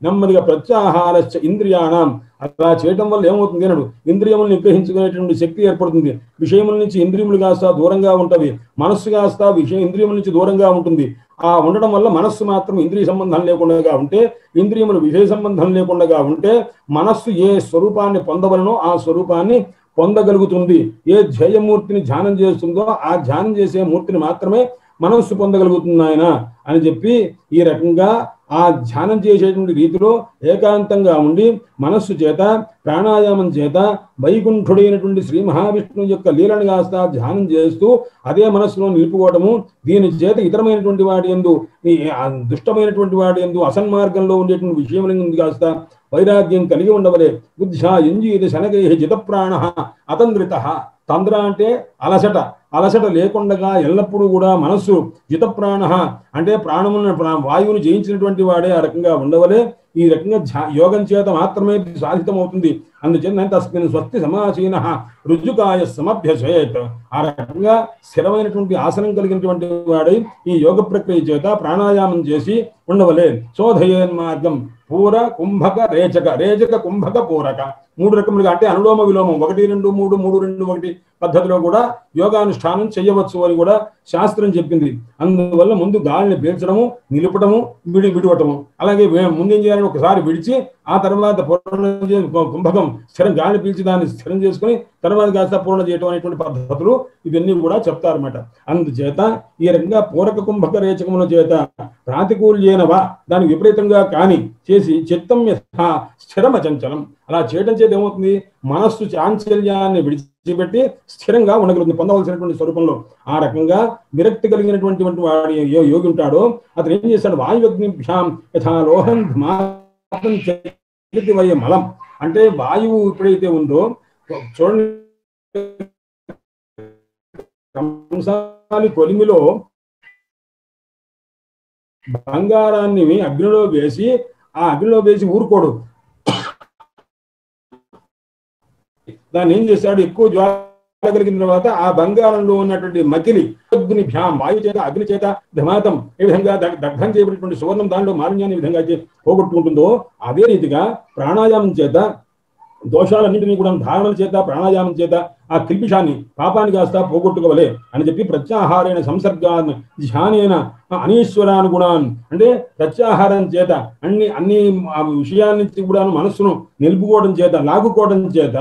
నెమ్మదిగా ప్రత్యాహారశ్చ ఇంద్రియాణం, అలా చేయటం వల్ల ఏమవుతుంది అన్నాడు, ఇంద్రియములను నిగ్రహించుకునేటువంటి శక్తి ఏర్పడుతుంది. విషయముల నుంచి ఇంద్రియములు కాస్త దూరంగా ఉంటవి, మనస్సు కాస్త ఇంద్రియముల నుంచి దూరంగా ఉంటుంది. ఆ ఉండడం వల్ల మనస్సు మాత్రం ఇంద్రియ సంబంధం లేకుండా ఉంటే, ఇంద్రియములు విషయ సంబంధం లేకుండా ఉంటే మనస్సు ఏ స్వరూపాన్ని పొందవలనో ఆ స్వరూపాన్ని పొందగలుగుతుంది. ఏ ధ్యేయమూర్తిని ధ్యానం చేస్తుందో ఆ ధ్యానం చేసే మూర్తిని మాత్రమే మనస్సు పొందగలుగుతుంది ఆయన అని చెప్పి ఈ రకంగా ఆ ధ్యానం చేసేటువంటి రీతిలో ఏకాంతంగా ఉండి మనస్సు చేత ప్రాణాయామం చేత వైకుంఠుడైనటువంటి శ్రీ మహావిష్ణువు యొక్క లీలను కాస్త ధ్యానం చేస్తూ అదే మనస్సులో నిలుపుకోవటము, దీని చేత ఇతరమైనటువంటి వాటి యందు దుష్టమైనటువంటి వాటి యందు అసన్మార్గంలో ఉండేటువంటి విషయం కాస్త వైరాగ్యం కలిగి ఉండవలే. బుద్ధ్యా యుంజీత శనగై జితప్రాణ అతంద్రిత. తంద్ర అంటే అలసట లేకుండా ఎల్లప్పుడూ కూడా మనస్సు జితప్రాణ అంటే ప్రాణమున్న వాయువుని జయించినటువంటి వాడే ఆ రకంగా ఉండవలే. ఈ రకంగా యోగం చేత మాత్రమే సాధితమవుతుంది. అందుచేత తస్మిన్ స్వస్తి సమాసీన రుజుకాయ సమభ్యసేత్. ఆ రకంగా స్థిరమైనటువంటి ఆసనం కలిగినటువంటి వాడై ఈ యోగ ప్రక్రియ చేత ప్రాణాయామం చేసి ఉండవలే. శోధయేన్ మార్గం పూర కుంభక రేచక కుంభక పూరక 3 రకములుగా అంటే అనులోమ విలోమం 1 2 3 3 2 1 పద్ధతిలో కూడా యోగానుష్ఠానం చేయవచ్చు అని కూడా శాస్త్రం చెప్పింది. అందువల్ల ముందు గాలిని పీల్చడము, నిలుపటము, విడవటము, అలాగే ముందేం చేయాలని ఒకసారి విడిచి ఆ తర్వాత కుంభకం స్థిరం గాలిని పీల్చి దాన్ని స్థిరం చేసుకుని తర్వాత కాస్త పూర్ణ చేయటం అనేటువంటి పద్ధతులు ఇవన్నీ కూడా చెప్తారన్నమాట. అందుచేత ఈ రకంగా పూరక కుంభక రేచకముల చేత ప్రాతికూల్యేనవా దానికి విపరీతంగా కాని చేసి చిత్తం యథా స్థిరమ చంచలం. అలా చేయడం చేత ఏమవుతుంది, మనస్సు చాంచల్యాన్ని విడిచిపెట్టి స్థిరంగా ఉండగలుగుతుంది పొందవలసినటువంటి స్వరూపంలో. ఆ రకంగా విరక్తి కలిగినటువంటి వాడు యోగి ఉంటాడో అతను ఏం చేస్తాడు, వాయువగ్నిభ్యాం యథాలోహం వయ మలం. అంటే వాయువు ఎప్పుడైతే ఉందో చూడండి, కంసాలి కొలిమిలో బంగారాన్ని అగ్నిలో వేసి ఆ అగ్నిలో వేసి ఊరుకోడు. దాన్ని ఏం చేశాడు, ఎక్కువ జ్వాల కలిగిన తర్వాత ఆ బంగారంలో ఉన్నటువంటి మకిలి అగ్నిభ్యాం వాయు చేత అగ్ని చేత ధమాతం ఏ విధంగా దగ్ధం చేయబడినటువంటి సువర్ణం దానిలో మాలిన్యాన్ని విధంగా పోగొట్టుకుంటుందో అదే రీతిగా ప్రాణాయామం చేత దోషాలన్నింటినీ కూడా ధారణల చేత ప్రాణాయామం చేత ఆ కిల్పిషాన్ని పాపాన్ని కాస్త పోగొట్టుకోవలే అని చెప్పి ప్రత్యాహారైన సంసర్గాన్ని ధ్యానేన అనీశ్వరానుగుణాన్ అంటే ప్రత్యాహారం చేత అన్ని విషయాల నుంచి కూడా మనస్సును నిలుపుకోవడం చేత లాగుకోవడం చేత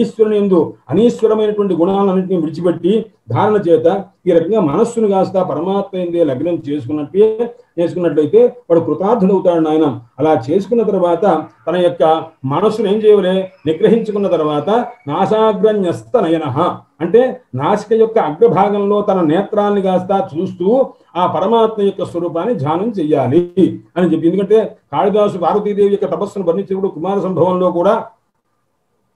ఈశ్వరుని యందు అనీశ్వరమైనటువంటి గుణాలన్నింటినీ విడిచిపెట్టి ధారణ చేత ఈ రకంగా మనస్సును కాస్త పరమాత్మ యందే లగ్నం చేసుకున్నట్లయితే వాడు కృతార్థుడవుతాడు నాయన. అలా చేసుకున్న తర్వాత తన యొక్క మనస్సును ఏం చేయవలే, నిగ్రహించుకున్న తర్వాత నాసాగ్రన్యస్త నయన అంటే నాసిక యొక్క అగ్రభాగంలో తన నేత్రాన్ని కాస్త చూస్తూ ఆ పరమాత్మ యొక్క స్వరూపాన్ని ధ్యానం చెయ్యాలి అని చెప్పి. ఎందుకంటే కాళిదాసు పార్వతీదేవి యొక్క తపస్సును వర్ణించినప్పుడు కుమార సంభవంలో కూడా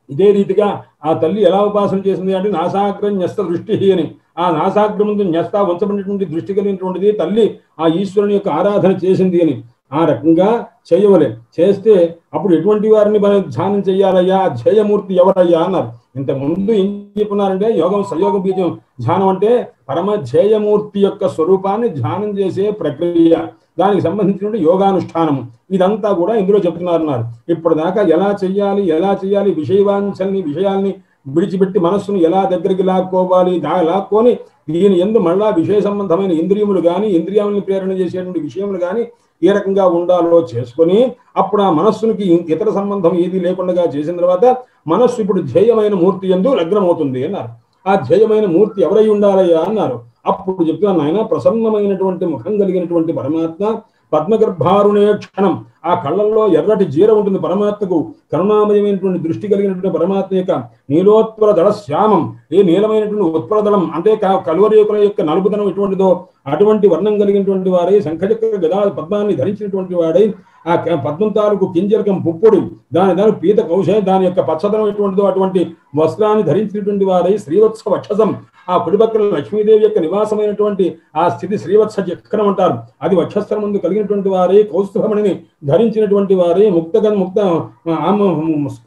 ఇదే రీతిగా ఆ తల్లి ఎలా ఉపాసన చేసింది అంటే నాసాగ్రం న్యస్త దృష్టి అని. ఆ నాసాగ్రం న్యస్త ఉంచబడినటువంటి దృష్టి కలిగినటువంటిది తల్లి ఆ ఈశ్వరుని యొక్క ఆరాధన చేసింది అని. ఆ రకంగా చేయవలే. చేస్తే అప్పుడు ఎటువంటి వారిని ధ్యానం చెయ్యాలయ్యా, ధ్యేయమూర్తి ఎవరయ్యా అన్నారు. ఇంతకుముందు ఏం చెప్పున్నారంటే యోగం సయోగ బీజం ధ్యానం అంటే పరమ ధ్యేయమూర్తి యొక్క స్వరూపాన్ని ధ్యానం చేసే ప్రక్రియ, దానికి సంబంధించిన యోగానుష్ఠానము ఇదంతా కూడా ఇందులో చెప్తున్నారన్నారు. ఇప్పటిదాకా ఎలా చెయ్యాలి విషయాల్ని విడిచిపెట్టి మనస్సును ఎలా దగ్గరికి లాక్కోవాలి, లాక్కొని దీని ఎందు మళ్ళా విషయ సంబంధమైన ఇంద్రియములు కానీ ఇంద్రియాలను ప్రేరణ చేసేటువంటి విషయములు కానీ ఏ రకంగా ఉండాలో చేసుకొని అప్పుడు ఆ మనస్సునికి ఇతర సంబంధం ఏది లేకుండా చేసిన తర్వాత మనస్సు ఇప్పుడు ధ్యేయమైన మూర్తి యందు లగ్నమవుతుంది అన్నారు. ఆ ధ్యేయమైన మూర్తి ఎవరై ఉండాలయ్యా అన్నారు. అప్పుడు చెప్తున్నాను ఆయన, ప్రసన్నమైనటువంటి ముఖం కలిగినటువంటి పరమాత్మ పద్మగర్భారుణే క్షణం ఆ కళ్ళల్లో ఎర్రటి జీర ఉంటుంది. పరమాత్మకు కరుణామయమైనటువంటి దృష్టి కలిగినటువంటి పరమాత్మ యొక్క నీలోత్పల దళ శ్యామం, ఏ నీలమైనటువంటి ఉత్పల దళం అంటే కలువరేకుల యొక్క నలుపుదనం ఎటువంటిదో అటువంటి వర్ణం కలిగినటువంటి వాడై, శంఖచక్ర గదా పద్మాన్ని ధరించినటువంటి వాడై, ఆ పద్మం తాలూకు కింజరకం పుప్పొడి దాని పీత కౌశ దాని యొక్క పచ్చదనం ఎటువంటిదో అటువంటి వస్త్రాన్ని ధరించినటువంటి వారై శ్రీవత్స వక్షసం, ఆ కుడిపక్కన లక్ష్మీదేవి యొక్క నివాసమైనటువంటి ఆ స్థితి శ్రీవత్స చక్రం అంటారు. అది వక్షస్థలం ముందు కలిగినటువంటి వారే, కౌస్తుభమణిని ధరించినటువంటి వారే,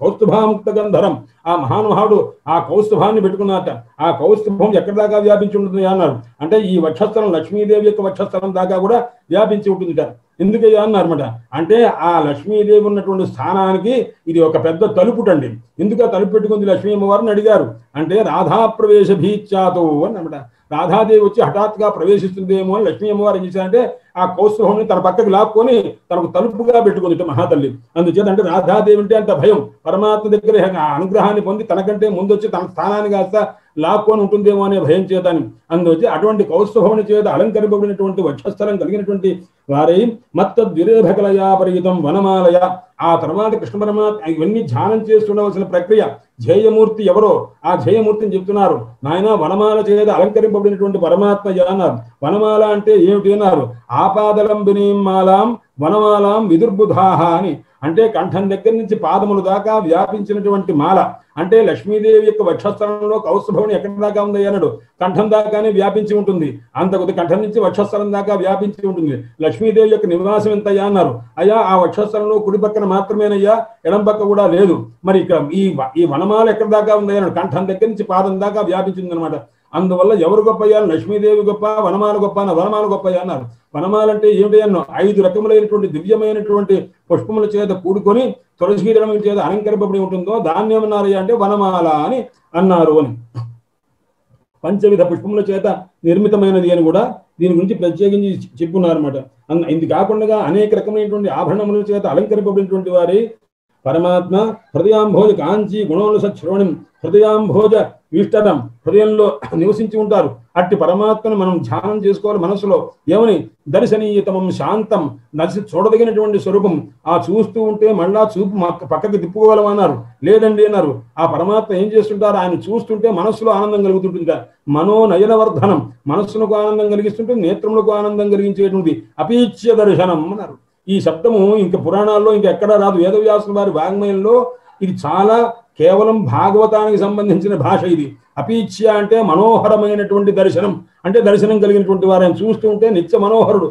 కౌస్తుభాముక్తగంధరం, ఆ మహానుభావుడు ఆ కౌస్తుభాన్ని పెట్టుకున్నట. ఆ కౌస్తుభం ఎక్కడి దాకా వ్యాపించి ఉంటుంది అన్నారు అంటే ఈ వక్షస్థలం లక్ష్మీదేవి యొక్క వక్షస్థలం దాకా కూడా వ్యాపించి ఉంటుందిట. ఎందుకయ్యా అన్నారన్నమాట అంటే ఆ లక్ష్మీదేవి ఉన్నటువంటి స్థానానికి ఇది ఒక పెద్ద తలుపుటండి. ఎందుకు ఆ తలుపు పెట్టుకుంది లక్ష్మీ అమ్మవారిని అడిగారు అంటే రాధా ప్రవేశ భీత్యాతో అన్నమాట. రాధాదేవి వచ్చి హఠాత్తుగా ప్రవేశిస్తుందేమో అని లక్ష్మీ అమ్మవారు ఏం చేశారంటే ఆ కౌస్తుభంని తన పక్కకు లాక్కొని తనకు తలుపుగా పెట్టుకుంది మహాతల్లి. అందుచేత అంటే రాధాదేవి అంటే అంత భయం, పరమాత్మ దగ్గర అనుగ్రహాన్ని పొంది తనకంటే ముందు వచ్చి తన స్థానాన్ని కాస్త లాక్కొని ఉంటుందేమో అనే భయం చేతని అందువచ్చి అటువంటి కౌస్తుభవని చేత అలంకరింపబడినటువంటి వక్షస్థలం కలిగినటువంటి వారై మత్తద్విరేభకలయా పరిహితం వనమాలయ. ఆ తర్వాత కృష్ణ పరమాత్మ ఇవన్నీ ధ్యానం చేస్తుండవలసిన ప్రక్రియ. ధ్యేయమూర్తి ఎవరో ఆ ధ్యేయమూర్తిని చెప్తున్నారు. నాయన వనమాల చేత అలంకరింపబడినటువంటి పరమాత్మ అన్నారు. వనమాల అంటే ఏమిటి అన్నారు? ఆపాదలంబినీం మాలాం వనమాలాం విదుర్బుధాహ అని. అంటే కంఠం దగ్గర నుంచి పాదముల దాకా వ్యాపించినటువంటి మాల. అంటే లక్ష్మీదేవి యొక్క వక్షస్థలంలో కౌస్తుభవని ఎక్కడి దాకా ఉంది అన్నాడు, కంఠం దాకానే వ్యాపించి ఉంటుంది. అంతకొద్ది కంఠం నుంచి వక్షస్థలం దాకా వ్యాపించి ఉంటుంది. లక్ష్మీదేవి యొక్క నివాసం ఎంతయ్యా అన్నారు. అయ్యా ఆ వక్షస్థలంలో కుడి పక్కన మాత్రమేనయ్యా, ఎడం పక్క కూడా లేదు. మరి ఇక్కడ ఈ వనమాల ఎక్కడి దాకా ఉంది అన్నాడు, కంఠం దగ్గర నుంచి పాదం దాకా వ్యాపించింది అనమాట. అందువల్ల ఎవరు గొప్పయ్యా? లక్ష్మీదేవి గొప్ప, వనమాల గొప్ప వనమాల గొప్పయ్యా అన్నారు. వనమాలంటే ఏమిటి అన్నో 5 రకములైనటువంటి దివ్యమైనటువంటి పుష్పముల చేత కూడుకొని తులసీదళముల చేత అలంకరింపబడి ఉంటుందో దాన్ని ఏమన్నారయ్యా అంటే వనమాల అని అన్నారు అని. పంచవిధ పుష్పముల చేత నిర్మితమైనది అని కూడా దీని గురించి ప్రత్యేకించి చెప్పున్నారన్నమాట. ఇది కాకుండా అనేక రకమైనటువంటి ఆభరణముల చేత అలంకరింపబడినటువంటి వారి పరమాత్మ హృదయాంభోజ కాంచి గుణముల సశ్రోణం, హృదయాంభోజ ఈష్టం, హృదయంలో నివసించి ఉంటారు. అట్టి పరమాత్మను మనం ధ్యానం చేసుకోవాలి మనసులో. ఏమని? దర్శనీయతమం శాంతం, నడిచి చూడదగినటువంటి స్వరూపం. ఆ చూస్తూ ఉంటే మళ్ళా చూపు పక్కకి తిప్పుకోగలమన్నారు. లేదండి అన్నారు. ఆ పరమాత్మ ఏం చేస్తుంటారు? ఆయన చూస్తుంటే మనస్సులో ఆనందం కలుగుతుంటుందా. మనోనయనవర్ధనం, మనస్సులకు ఆనందం కలిగిస్తుంటుంది, నేత్రములకు ఆనందం కలిగించేటువంటి అపీచ్య దర్శనం అన్నారు. ఈ శబ్దము ఇంకా పురాణాల్లో ఇంకా ఎక్కడా రాదు. వేదవ్యాసుల వారి వాంగ్మయంలో ఇది చాలా కేవలం భాగవతానికి సంబంధించిన భాష. ఇది అపీచ్య అంటే మనోహరమైనటువంటి దర్శనం, అంటే దర్శనం కలిగినటువంటి వారు. ఆయన చూస్తూ ఉంటే నిత్య మనోహరుడు,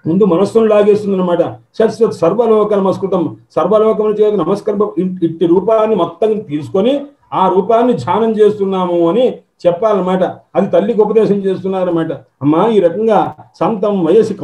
ముందు మనస్సును లాగేస్తుంది అనమాట. శశ్వత్ సర్వలోక నమస్కృతం, సర్వలోకముల చేత నమస్కరింప ఇట్టి రూపాన్ని మొత్తం తీసుకొని ఆ రూపాన్ని ధ్యానం చేస్తున్నాము అని చెప్పాలన్నమాట. అది తల్లికి ఉపదేశం చేస్తున్నారన్నమాట. అమ్మా ఈ రకంగా సంతం వయస్సు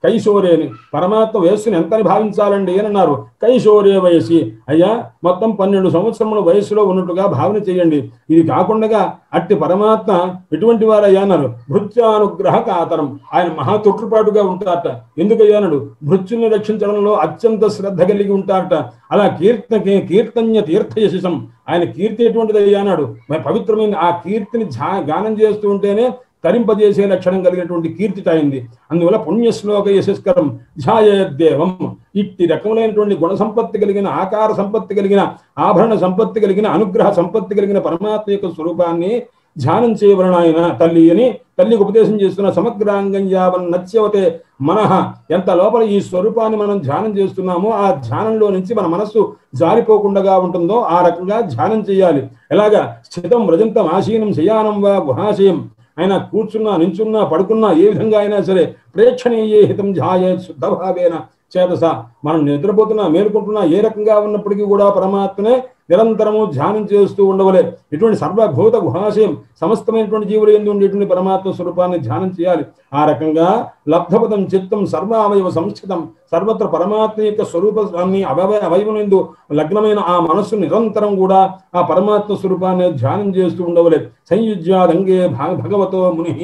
కైశోరే అని పరమాత్మ వయస్సుని ఎంతని భావించాలండి అని అన్నారు. కైశోరే వయస్సు అయ్యా మొత్తం 12 సంవత్సరముల వయస్సులో ఉన్నట్టుగా భావన చేయండి. ఇది కాకుండా అట్టి పరమాత్మ ఎటువంటి వారయ్యా అన్నారు. భృత్యానుగ్రహ కాతరం, ఆయన మహా తొట్టుపాటుగా ఉంటారట. ఎందుకయ్యా అన్నాడు? భృత్యుల్ని రక్షించడంలో అత్యంత శ్రద్ధ కలిగి ఉంటారట. అలా కీర్తన్య తీర్థయశిషం, ఆయన కీర్తి ఎటువంటిది అయ్యా అన్నాడు. మరి పవిత్రమైన ఆ కీర్తిని గానం చేస్తూ ఉంటేనే తరింపజేసే లక్షణం కలిగినటువంటి కీర్తిట అయింది. అందువల్ల పుణ్యశ్లోక యశస్కరం ధ్యాయేద్దేవం. ఇట్టి రకములైనటువంటి గుణ సంపత్తి కలిగిన, ఆకార సంపత్తి కలిగిన, ఆభరణ సంపత్తి కలిగిన, అనుగ్రహ సంపత్తి కలిగిన పరమాత్మ యొక్క స్వరూపాన్ని ధ్యానం చేయవలన ఆయన తల్లి అని తల్లికి ఉపదేశం చేస్తున్న. సమగ్రాంగం యావన్ నత్యవతే మనః, ఎంత లోపల ఈ స్వరూపాన్ని మనం ధ్యానం చేస్తున్నామో ఆ ధ్యానంలో నుంచి మన మనస్సు జారిపోకుండా ఉంటుందో ఆ రకంగా ధ్యానం చేయాలి. ఎలాగా? స్థితం వ్రజంతం ఆశీనం శయానం వా గుహాశయం, ఆయన కూర్చున్నా నించున్నా పడుకున్నా ఏ విధంగా అయినా సరే ప్రేక్షణీయే హితం ధ్యాయే శుద్ధభావేన చేతస. మనం నిద్రపోతున్నా మేలుకుంటున్నా ఏ రకంగా ఉన్నప్పటికీ కూడా పరమాత్మనే నిరంతరము ధ్యానం చేస్తూ ఉండవలే. ఇటువంటి సర్వభూత గుహాశయం, సమస్తమైనటువంటి జీవులు ఎందు ఉండేటువంటి పరమాత్మ స్వరూపాన్ని ధ్యానం చేయాలి. ఆ రకంగా లబ్ధపదం చిత్తం సర్వావయవ సంస్థితం, సర్వత్ర పరమాత్మ యొక్క స్వరూపాన్ని అవయవనందు లగ్నమైన ఆ మనస్సు నిరంతరం కూడా ఆ పరమాత్మ స్వరూపాన్ని ధ్యానం చేస్తూ ఉండవలే. సంయుజ్యాదంగే భగవతో ముని,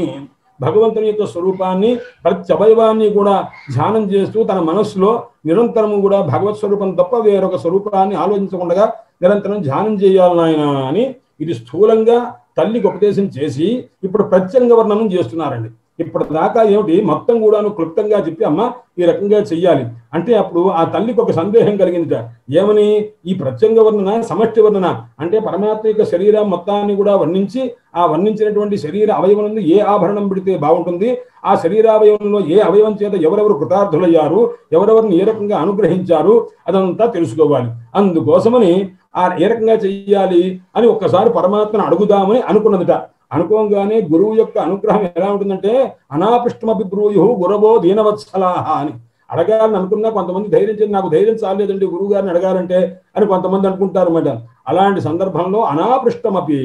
భగవంతుని యొక్క స్వరూపాన్ని ప్రతి అవయవాన్ని కూడా ధ్యానం చేస్తూ తన మనస్సులో నిరంతరము కూడా భగవత్ స్వరూపం తప్ప వేరొక స్వరూపాన్ని ఆలోచించకుండా నిరంతరం ధ్యానం చేయాలి నాయన అని ఇది స్థూలంగా తల్లికి ఉపదేశం చేసి ఇప్పుడు ప్రత్యంగ వర్ణనం చేస్తున్నారండి. ఇప్పటిదాకా ఏమిటి మొత్తం కూడాను క్లుప్తంగా చెప్పి అమ్మ ఈ రకంగా చెయ్యాలి అంటే అప్పుడు ఆ తల్లికి ఒక సందేహం కలిగిందిట. ఏమని? ఈ ప్రత్యంగ వర్ణన సమష్టి వర్ణన అంటే పరమాత్మ యొక్క శరీరం మొత్తాన్ని కూడా వర్ణించి ఆ వర్ణించినటువంటి శరీర అవయవం నుండి ఏ ఆభరణం పెడితే బాగుంటుంది, ఆ శరీరావయవంలో ఏ అవయవం చేత ఎవరెవరు కృతార్థులయ్యారు, ఎవరెవరిని ఏ రకంగా అనుగ్రహించారు అదంతా తెలుసుకోవాలి. అందుకోసమని ఆ ఏ రకంగా చెయ్యాలి అని ఒక్కసారి పరమాత్మను అడుగుదామని అనుకున్నదిట. అనుకోగానే గురువు యొక్క అనుగ్రహం ఎలా ఉంటుందంటే అనాపృష్టమపి బ్రూయు గురవో దీనవత్సలాహ అని అడగాలని అనుకున్నా కొంతమంది ధైర్యం చేసి నాకు ధైర్యం చాలేదండి గురువు గారిని అడగాలంటే అని కొంతమంది అనుకుంటారు అన్నమాట. అలాంటి సందర్భంలో అనాపృష్టమపి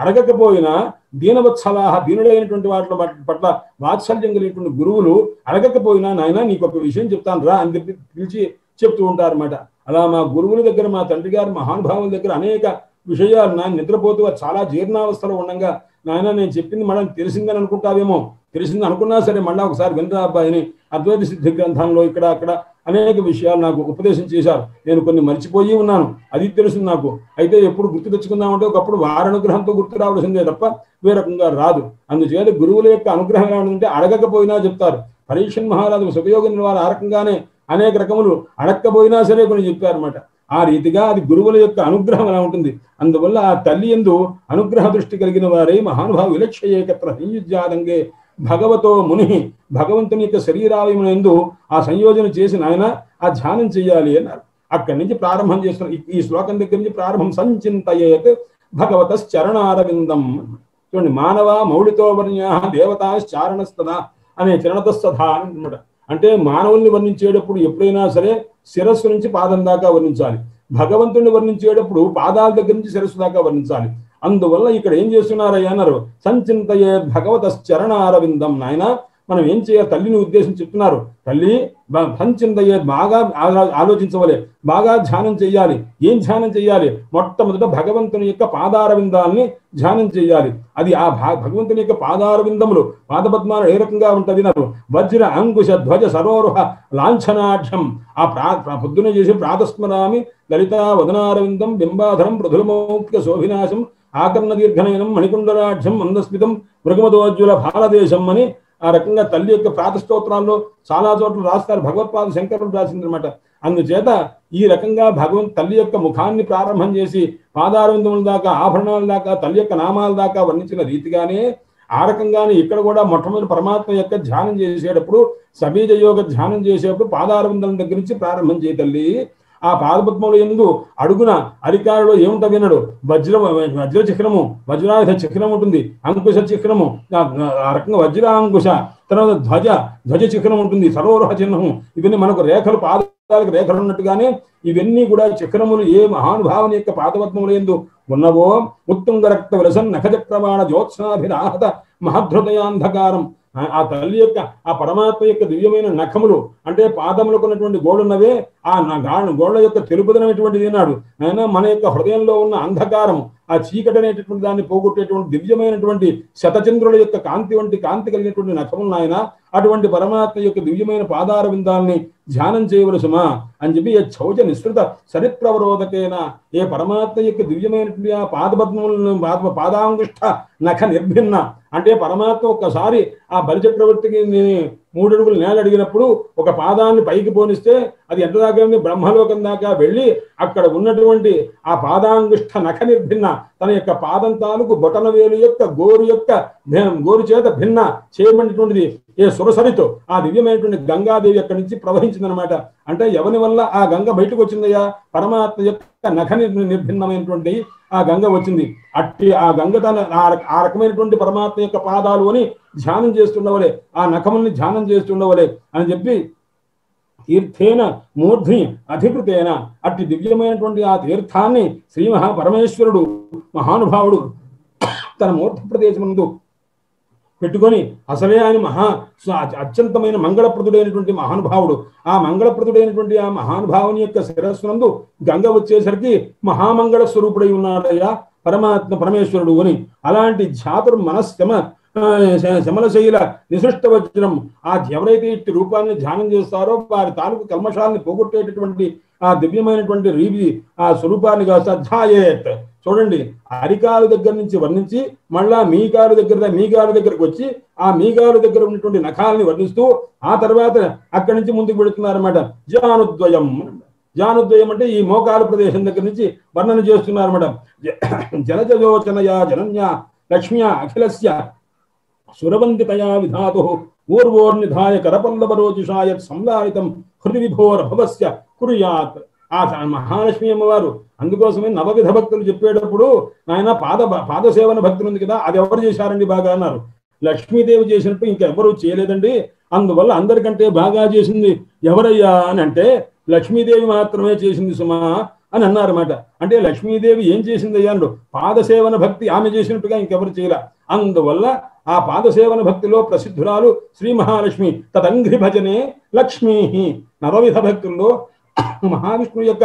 అడగకపోయినా దీనవత్సలాహ దీనుడైనటువంటి వాటి పట్ల వాత్సల్యం కలిగినటువంటి గురువులు అడగకపోయినా నాయన నీకు ఒక విషయం చెప్తాను రా అని చెప్పి పిలిచి చెప్తూ ఉంటారు అన్నమాట. అలా మా గురువుల దగ్గర మా తండ్రి గారి మహానుభావుల దగ్గర అనేక విషయాలు నాయన నిద్రపోతూ చాలా జీర్ణావస్థలో ఉండగా నాయన నేను చెప్పింది మనం తెలిసిందని అనుకుంటావేమో, తెలిసింది అనుకున్నా సరే మళ్ళీ ఒకసారి వినరా అబ్బాయిని అద్వైత సిద్ధి గ్రంథంలో ఇక్కడ అక్కడ అనేక విషయాలు నాకు ఉపదేశం చేశారు. నేను కొన్ని మర్చిపోయి ఉన్నాను, అది తెలిసింది నాకు. అయితే ఎప్పుడు గుర్తు తెచ్చుకుందామంటే ఒకప్పుడు వారి అనుగ్రహంతో గుర్తు రావాల్సిందే తప్ప వేరకంగా రాదు. అందుచేత గురువుల యొక్క అనుగ్రహం ఎలా ఉంటుందంటే అడగకపోయినా చెప్తారు. పరీక్షణ్ మహారాజు సుఖయోగిని వారు ఆ రకంగానే అనేక రకములు అడగకపోయినా సరే కొన్ని చెప్పారన్నమాట. ఆ రీతిగా అది గురువుల యొక్క అనుగ్రహం ఎలా ఉంటుంది. అందువల్ల ఆ తల్లి యందు అనుగ్రహ దృష్టి కలిగిన వారే మహానుభావు విలక్షయేకత్ర సంయుజ్యాదంగే భగవతో ముని భగవంతుని యొక్క శరీరావయమునందు ఆ సంయోజన చేసి నాయన ఆ ధ్యానం చెయ్యాలి అన్నారు. అక్కడి నుంచి ప్రారంభం చేస్తున్న ఈ శ్లోకం దగ్గర నుంచి ప్రారంభం సంచింతయేత్ భగవతశ్చరణారవిందం. చూడండి, మానవ మౌళితో వర్ణ్యా దేవతాశ్చారణస్తదా అనే చరణతస్తథా అనమాట. అంటే మానవుల్ని వర్ణించేటప్పుడు ఎప్పుడైనా సరే శిరస్సు నుంచి పాదం దాకా వర్ణించాలి, భగవంతుడిని వర్ణించేటప్పుడు పాదాల దగ్గర నుంచి శిరస్సు దాకా వర్ణించాలి. అందువల్ల ఇక్కడ ఏం చేస్తున్నారయ్యా అన్నారు, సంచింతయే భగవతశ్చరణారవిందం. నాయన మనం ఏం చేయాలి, తల్లిని ఉద్దేశించి చెప్తున్నారు. తల్లి సంచింతయే బాగా ఆలోచించవలే, బాగా ధ్యానం చెయ్యాలి. ఏం ధ్యానం చెయ్యాలి? మొట్టమొదట భగవంతుని యొక్క పాదారవిందాన్ని ధ్యానం చెయ్యాలి. అది ఆ భగవంతుని యొక్క పాదారవిందములు పాదపద్మాలు ఏ రకంగా ఉంటుంది అన్నారు. వజ్ర అంకుశ ధ్వజ సరోరుహ లాంఛనాఢ్యం. ఆ పొద్దున చేసి ప్రాతస్మరామి లలితా వదనారవిందం బింబాధరం మృదులమౌక్తిక శోభినాశం ఆకర్ణ దీర్ఘనయనం మణికుండరాఢ్యం మందస్మితం మృగమదోజ్వల భారదేశం అని ఆ రకంగా తల్లి యొక్క ప్రాతస్తోత్రాల్లో చాలా చోట్ల రాస్తారు. భగవత్పాద శంకరుడు రాసిందనమాట. అందుచేత ఈ రకంగా తల్లి యొక్క ముఖాన్ని ప్రారంభం చేసి పాదారవిందముల దాకా ఆభరణాల దాకా తల్లి యొక్క నామాల దాకా వర్ణించిన రీతిగానే ఆ రకంగానే ఇక్కడ కూడా మొట్టమొదటి పరమాత్మ యొక్క ధ్యానం చేసేటప్పుడు సబీజ యోగ ధ్యానం చేసేటప్పుడు పాదారవిందం దగ్గర నుంచి ప్రారంభం చేయ తల్లి. ఆ పాదపద్మముల యందు అడుగున అరికారులో ఏముంటా విన్నాడు, వజ్ర చక్రము, వజ్రాయుధ చక్రం ఉంటుంది, అంకుశ చక్రము, ఆ రకంగా వజ్రాంకుశ, తర్వాత ధ్వజ చక్రం ఉంటుంది, సరోరుహ చిహ్నము. ఇవన్నీ మనకు రేఖలు పాదాలకు రేఖలు ఉన్నట్టుగానే ఇవన్నీ కూడా చక్రములు ఏ మహానుభావుని యొక్క పాదపద్మముల యందు ఉన్నవో ఉత్తుంగ రక్త విలసన్ నఖచక్రమాణ జ్యోత్స్నాభిరాహత మహధృదయాంధకారం. ఆ తల్లి యొక్క ఆ పరమాత్మ యొక్క దివ్యమైన నఖములు అంటే పాదములకు ఉన్నటువంటి గోడున్నవే ఆ గోళ్ల యొక్క తెలుపుదనటువంటిది అన్నాడు. ఆయన మన యొక్క హృదయంలో ఉన్న అంధకారం ఆ చీకటి అనేటటువంటి దాన్ని పోగొట్టేటువంటి దివ్యమైనటువంటి శతచంద్రుల యొక్క కాంతి వంటి కాంతి కలిగినటువంటి నఖములు ఆయన అటువంటి పరమాత్మ యొక్క దివ్యమైన పాదార విందాల్ని ధ్యానం చేయవలసుమా అని చెప్పి ఏ చౌచ నిస్సృత సరిప్రవరోధకైన ఏ పరమాత్మ యొక్క దివ్యమైనటువంటి ఆ పాదపద్మములను పాదాంగుష్ట నఖ నిర్భిన్న అంటే పరమాత్మ ఒక్కసారి ఆ బలిచక్రవర్తికి 3 అడుగులు నేల అడిగినప్పుడు ఒక పాదాన్ని పైకి పోనిస్తే అది ఎంత దాకా బ్రహ్మలోకం దాకా వెళ్ళి అక్కడ ఉన్నటువంటి ఆ పాదాంగుష్ట నఖ నిర్భిన్న తన యొక్క పాదం తాలూకు బొటన వేలు యొక్క గోరు చేత భిన్న చేయబడినటువంటిది ఏ సురసరితో ఆ దివ్యమైనటువంటి గంగాదేవి అక్కడి నుంచి ప్రవహించిందనమాట. అంటే ఎవరి వల్ల ఆ గంగ బయటకు వచ్చిందయ్యా, పరమాత్మ యొక్క నఖ నిర్భిన్నమైనటువంటి ఆ గంగ వచ్చింది. అట్టి ఆ గంగ తన ఆ రకమైనటువంటి పరమాత్మ యొక్క పాదాలు అని ధ్యానం చేస్తుండవలే, ఆ నఖముల్ని ధ్యానం చేస్తుండవలే అని చెప్పి తీర్థేన మూర్ధ్ని అధికృతేన అట్టి దివ్యమైనటువంటి ఆ తీర్థాన్ని శ్రీ మహాపరమేశ్వరుడు మహానుభావుడు తన మూర్ధ ప్రదేశమునందు పెట్టుకొని అసలే ఆయన అత్యంతమైన మంగళప్రదుడైనటువంటి మహానుభావుడు. ఆ మంగళప్రదుడైనటువంటి ఆ మహానుభావుని యొక్క శిరస్సునందు గంగ వచ్చేసరికి మహామంగళ స్వరూపుడై ఉన్నాడయ్యా పరమేశ్వరుడు అని. అలాంటి ఝాతుర్ మనశ్శమ శమలశైల నిశిష్ట వజ్రం ఆ ఎవరైతే ఇట్టి రూపాన్ని ధ్యానం చేస్తారో వారి తాలూకు కల్మషాలని పోగొట్టేటటువంటి ఆ దివ్యమైనటువంటి రీవి ఆ స్వరూపాన్ని కాస్త ధ్యాయేత్ చూడండి, అరికాలు దగ్గర నుంచి వర్ణించి మళ్ళా మీకాలు దగ్గరకు వచ్చి ఆ మీకాలు దగ్గర ఉన్నటువంటి నఖాలని వర్ణిస్తూ ఆ తర్వాత అక్కడి నుంచి ముందుకు పెడుతున్నారన్నమాట. జానుద్వయం అంటే ఈ మోకాలు ప్రదేశం దగ్గర నుంచి వర్ణన చేస్తున్నారన్నమాట. జలజలోచనయా జనన్యా లక్ష్మ్యా అఖిలస్య సురవందితయా విధాతు పూర్వోర్నిధాయ కరపల్లవరోజుషాయ సంలాలితం హృది విభోరభవస్య కుర్యాత్. ఆ మహాలక్ష్మి అమ్మవారు అందుకోసమే నవవిధ భక్తులు చెప్పేటప్పుడు ఆయన పాదసేవన భక్తులు ఉంది కదా, అది ఎవరు చేశారండి బాగా అన్నారు. లక్ష్మీదేవి చేసినట్టు ఇంకెవరూ చేయలేదండి. అందువల్ల అందరికంటే బాగా చేసింది ఎవరయ్యా అని అంటే లక్ష్మీదేవి మాత్రమే చేసింది సుమా అని అన్నారన్నమాట. అంటే లక్ష్మీదేవి ఏం చేసిందయ్యా అన్నాడు. పాదసేవన భక్తి ఆమె చేసినట్టుగా ఇంకెవరు చేయలే. అందువల్ల ఆ పాదసేవన భక్తిలో ప్రసిద్ధురాలు శ్రీ మహాలక్ష్మి. తదంఘ్రి భజనే లక్ష్మీ. నవవిధ భక్తుల్లో మహావిష్ణువు యొక్క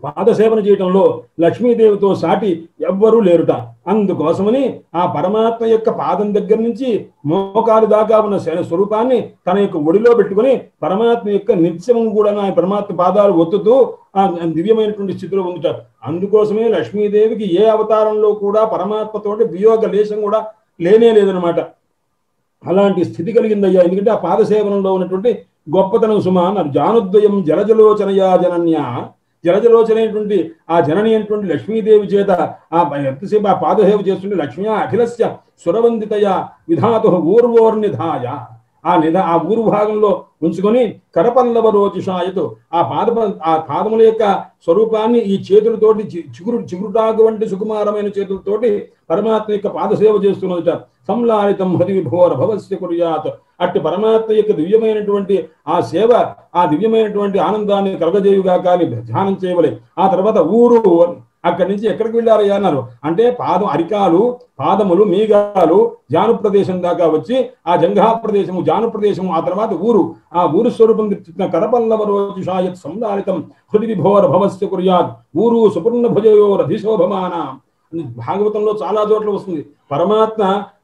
పాదసేవన చేయటంలో లక్ష్మీదేవితో సాటి ఎవ్వరూ లేరుట. అందుకోసమని ఆ పరమాత్మ యొక్క పాదం దగ్గర నుంచి మోకాలు దాకా ఉన్న స్వరూపాన్ని తన యొక్క ఒడిలో పెట్టుకుని పరమాత్మ యొక్క నిత్యం కూడా ఆ పరమాత్మ పాదాలు ఒత్తుతూ ఆ దివ్యమైనటువంటి స్థితిలో ఉండుట. అందుకోసమే లక్ష్మీదేవికి ఏ అవతారంలో కూడా పరమాత్మతోటి వియోగ లేశం కూడా లేనే లేదనమాట. అలాంటి స్థితి కలిగిందయ్యా. ఎందుకంటే ఆ పాదసేవనంలో ఉన్నటువంటి గొప్పతనం సుమా అన్నారు. జానుద్వయం జలజలోచనయా జనన్య. జలజలోచనైనటువంటి ఆ జనని అయినటువంటి లక్ష్మీదేవి చేత ఆ ఎంతసేపు ఆ పాదసేవ చేస్తుంటే లక్ష్మ్యా అఖిలస్య సురవందితయ విధాతు ఊర్వోర్నిధాయ. ఆ ఊరు భాగంలో ఉంచుకొని కరపల్లవ రోజిషాయతు ఆ పాదముల యొక్క స్వరూపాన్ని ఈ చేతులతోటి చిగురుటాకు వంటి సుకుమారమైన చేతులతోటి పరమాత్మ యొక్క పాదసేవ చేస్తున్నదట. సంలాలితం హృది విభోర భవస్య కుర్యాత్. అట్టి పరమాత్మ యొక్క దివ్యమైనటువంటి ఆ సేవ, ఆ దివ్యమైనటువంటి ఆనందాన్ని కలగజేయుగా కానీ ధ్యానం చేయవలే. ఆ తర్వాత ఊరు అక్కడి నుంచి ఎక్కడికి వెళ్ళారయ్యా అన్నారు. అంటే అరికాలు, పాదములు, మీగాలు జాను ప్రదేశం దాకా వచ్చి ఆ జంఘా ప్రదేశము, జాను ప్రదేశము, ఆ తర్వాత ఊరు, ఆ ఊరు స్వరూపం కరపల్లవ రోజిషాయత్ సంలాలితం హృది విభోర భవస్య కుర్యాత్. ఊరు సుపర్ణ భుజయో రధిశోభమాన. భాగవతంలో చాలా చోట్ల వస్తుంది. పరమాత్మ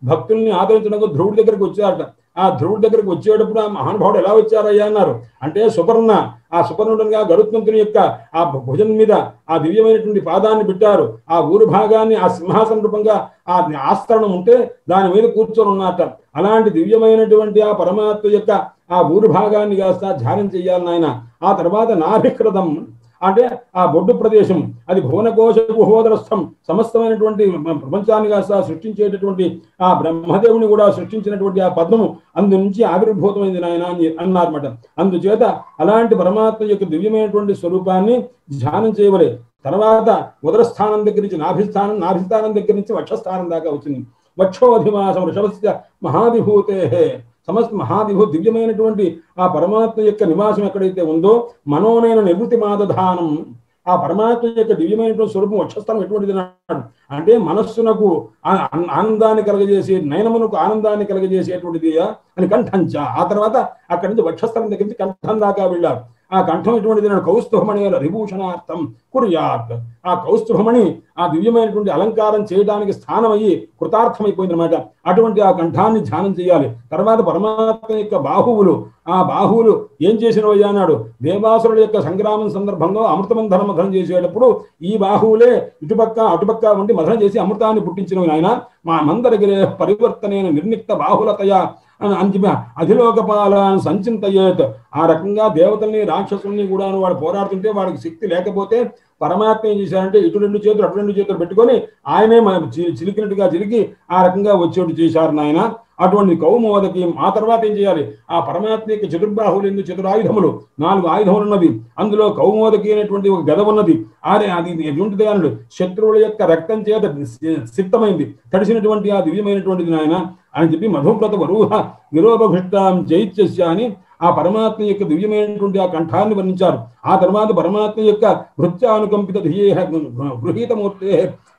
భక్తుల్ని ఆదరించడానికి ధ్రువుడి దగ్గరికి వచ్చారట. ఆ ధ్రువుడి దగ్గరికి వచ్చేటప్పుడు ఆ మహానుభావుడు ఎలా వచ్చారయ్యా అన్నారు. అంటే సుపర్ణ, ఆ సుపర్ణుడుగా గరుత్మంతుని యొక్క ఆ భుజం మీద ఆ దివ్యమైనటువంటి పాదాన్ని పెట్టారు. ఆ ఊరు భాగాన్ని ఆ సింహాసన రూపంగా ఆ ఆస్తరణం ఉంటే దాని మీద కూర్చొని ఉన్నట్ట. అలాంటి దివ్యమైనటువంటి ఆ పరమాత్మ యొక్క ఆ ఊరు భాగాన్ని కాస్త ధ్యానం చెయ్యాలి నాయన. ఆ తర్వాత నాభికృతం అంటే ఆ బొడ్డు ప్రదేశం, అది భువనకోశ గుహోదరస్థం, సమస్తమైనటువంటి ప్రపంచాన్ని కాస్త సృష్టించేటటువంటి ఆ బ్రహ్మదేవుని కూడా సృష్టించినటువంటి ఆ పద్మము అందు నుంచి ఆవిర్భూతమైంది నాయన అని అన్నారన్నమాట. అందుచేత అలాంటి పరమాత్మ యొక్క దివ్యమైనటువంటి స్వరూపాన్ని ధ్యానం చేయవలే. తర్వాత ఉదరస్థానం దగ్గర నుంచి నాభిస్థానం దగ్గర నుంచి వక్షస్థానం దాకా వచ్చింది. వక్షోధివాసం వృషభస్య మహావిభూతే. సమస్త మహావిభూ దివ్యమైనటువంటి ఆ పరమాత్మ యొక్క నివాసం ఎక్కడైతే ఉందో మనోనైన నివృత్తి మాదధానం. ఆ పరమాత్మ యొక్క దివ్యమైనటువంటి స్వరూపం వక్షస్థానం ఎటువంటిది అన్నాడు అంటే మనస్సునకు ఆనందాన్ని కలగజేసే, నయనమునకు ఆనందాన్ని కలగజేసేటువంటిది అని కంఠంచ. ఆ తర్వాత అక్కడి నుంచి వక్షస్థలం దగ్గర నుంచి కంఠం దాకా వెళ్ళారు. ఆ కంఠం ఎటువంటిది నాడు కౌస్తుభమణి విభూషణార్థం కుర్యాత్. ఆ కౌస్తుభమణి ఆ దివ్యమైనటువంటి అలంకారం చేయడానికి స్థానం అయ్యి కృతార్థమైపోయింది అనమాట. అటువంటి ఆ కంఠాన్ని ధ్యానం చేయాలి. తర్వాత పరమాత్మ యొక్క బాహువులు, ఆ బాహువులు ఏం చేసినవయ్యా అన్నాడు. దేవాసురుల యొక్క సంగ్రామం సందర్భంలో అమృతమంధన మథనం చేసేటప్పుడు ఈ బాహువులే ఇటుపక్క అటుపక్క ఉండి మథనం చేసి అమృతాన్ని పుట్టించినవి ఆయన. మా మందరగిరే పరివర్తనైన నిర్నిక్త బాహులతయ అంతిమ అధిలోకపాలను సంచింతయేత్. ఆ రకంగా దేవతల్ని రాక్షసుల్ని కూడా వాడు పోరాడుతుంటే వాడికి శక్తి లేకపోతే పరమాత్మ ఏం చేశారంటే ఇటు రెండు చేతులు అటు రెండు చేతులు పెట్టుకొని ఆయనే చిలికినట్టుగా చిలికి ఆ రకంగా వచ్చేట్టు చేశారు నాయన. అటువంటి కౌమోదకి. ఆ తర్వాత ఏం చేయాలి, ఆ పరమాత్మ యొక్క చతుర్బాహులు ఎందు చతురాయుధములు 4 ఆయుధములు ఉన్నవి. అందులో కౌమోదకి అనేటువంటి ఒక గద ఉన్నది. అది ఎటువంటిది అన్నాడు, శత్రువుల యొక్క రక్తం చేత సిద్ధమైంది, తడిసినటువంటి ఆ దివ్యమైనటువంటిది నాయన అని చెప్పి మధువ్రత వరూహ విరోపభృష్టాం జైత్యస్య అని ఆ పరమాత్మ యొక్క దివ్యమైనటువంటి ఆ కంఠాన్ని వర్ణించారు. ఆ తర్వాత పరమాత్మ యొక్క భృత్యానుకంపిత ధియేహ గృహీతమూర్తే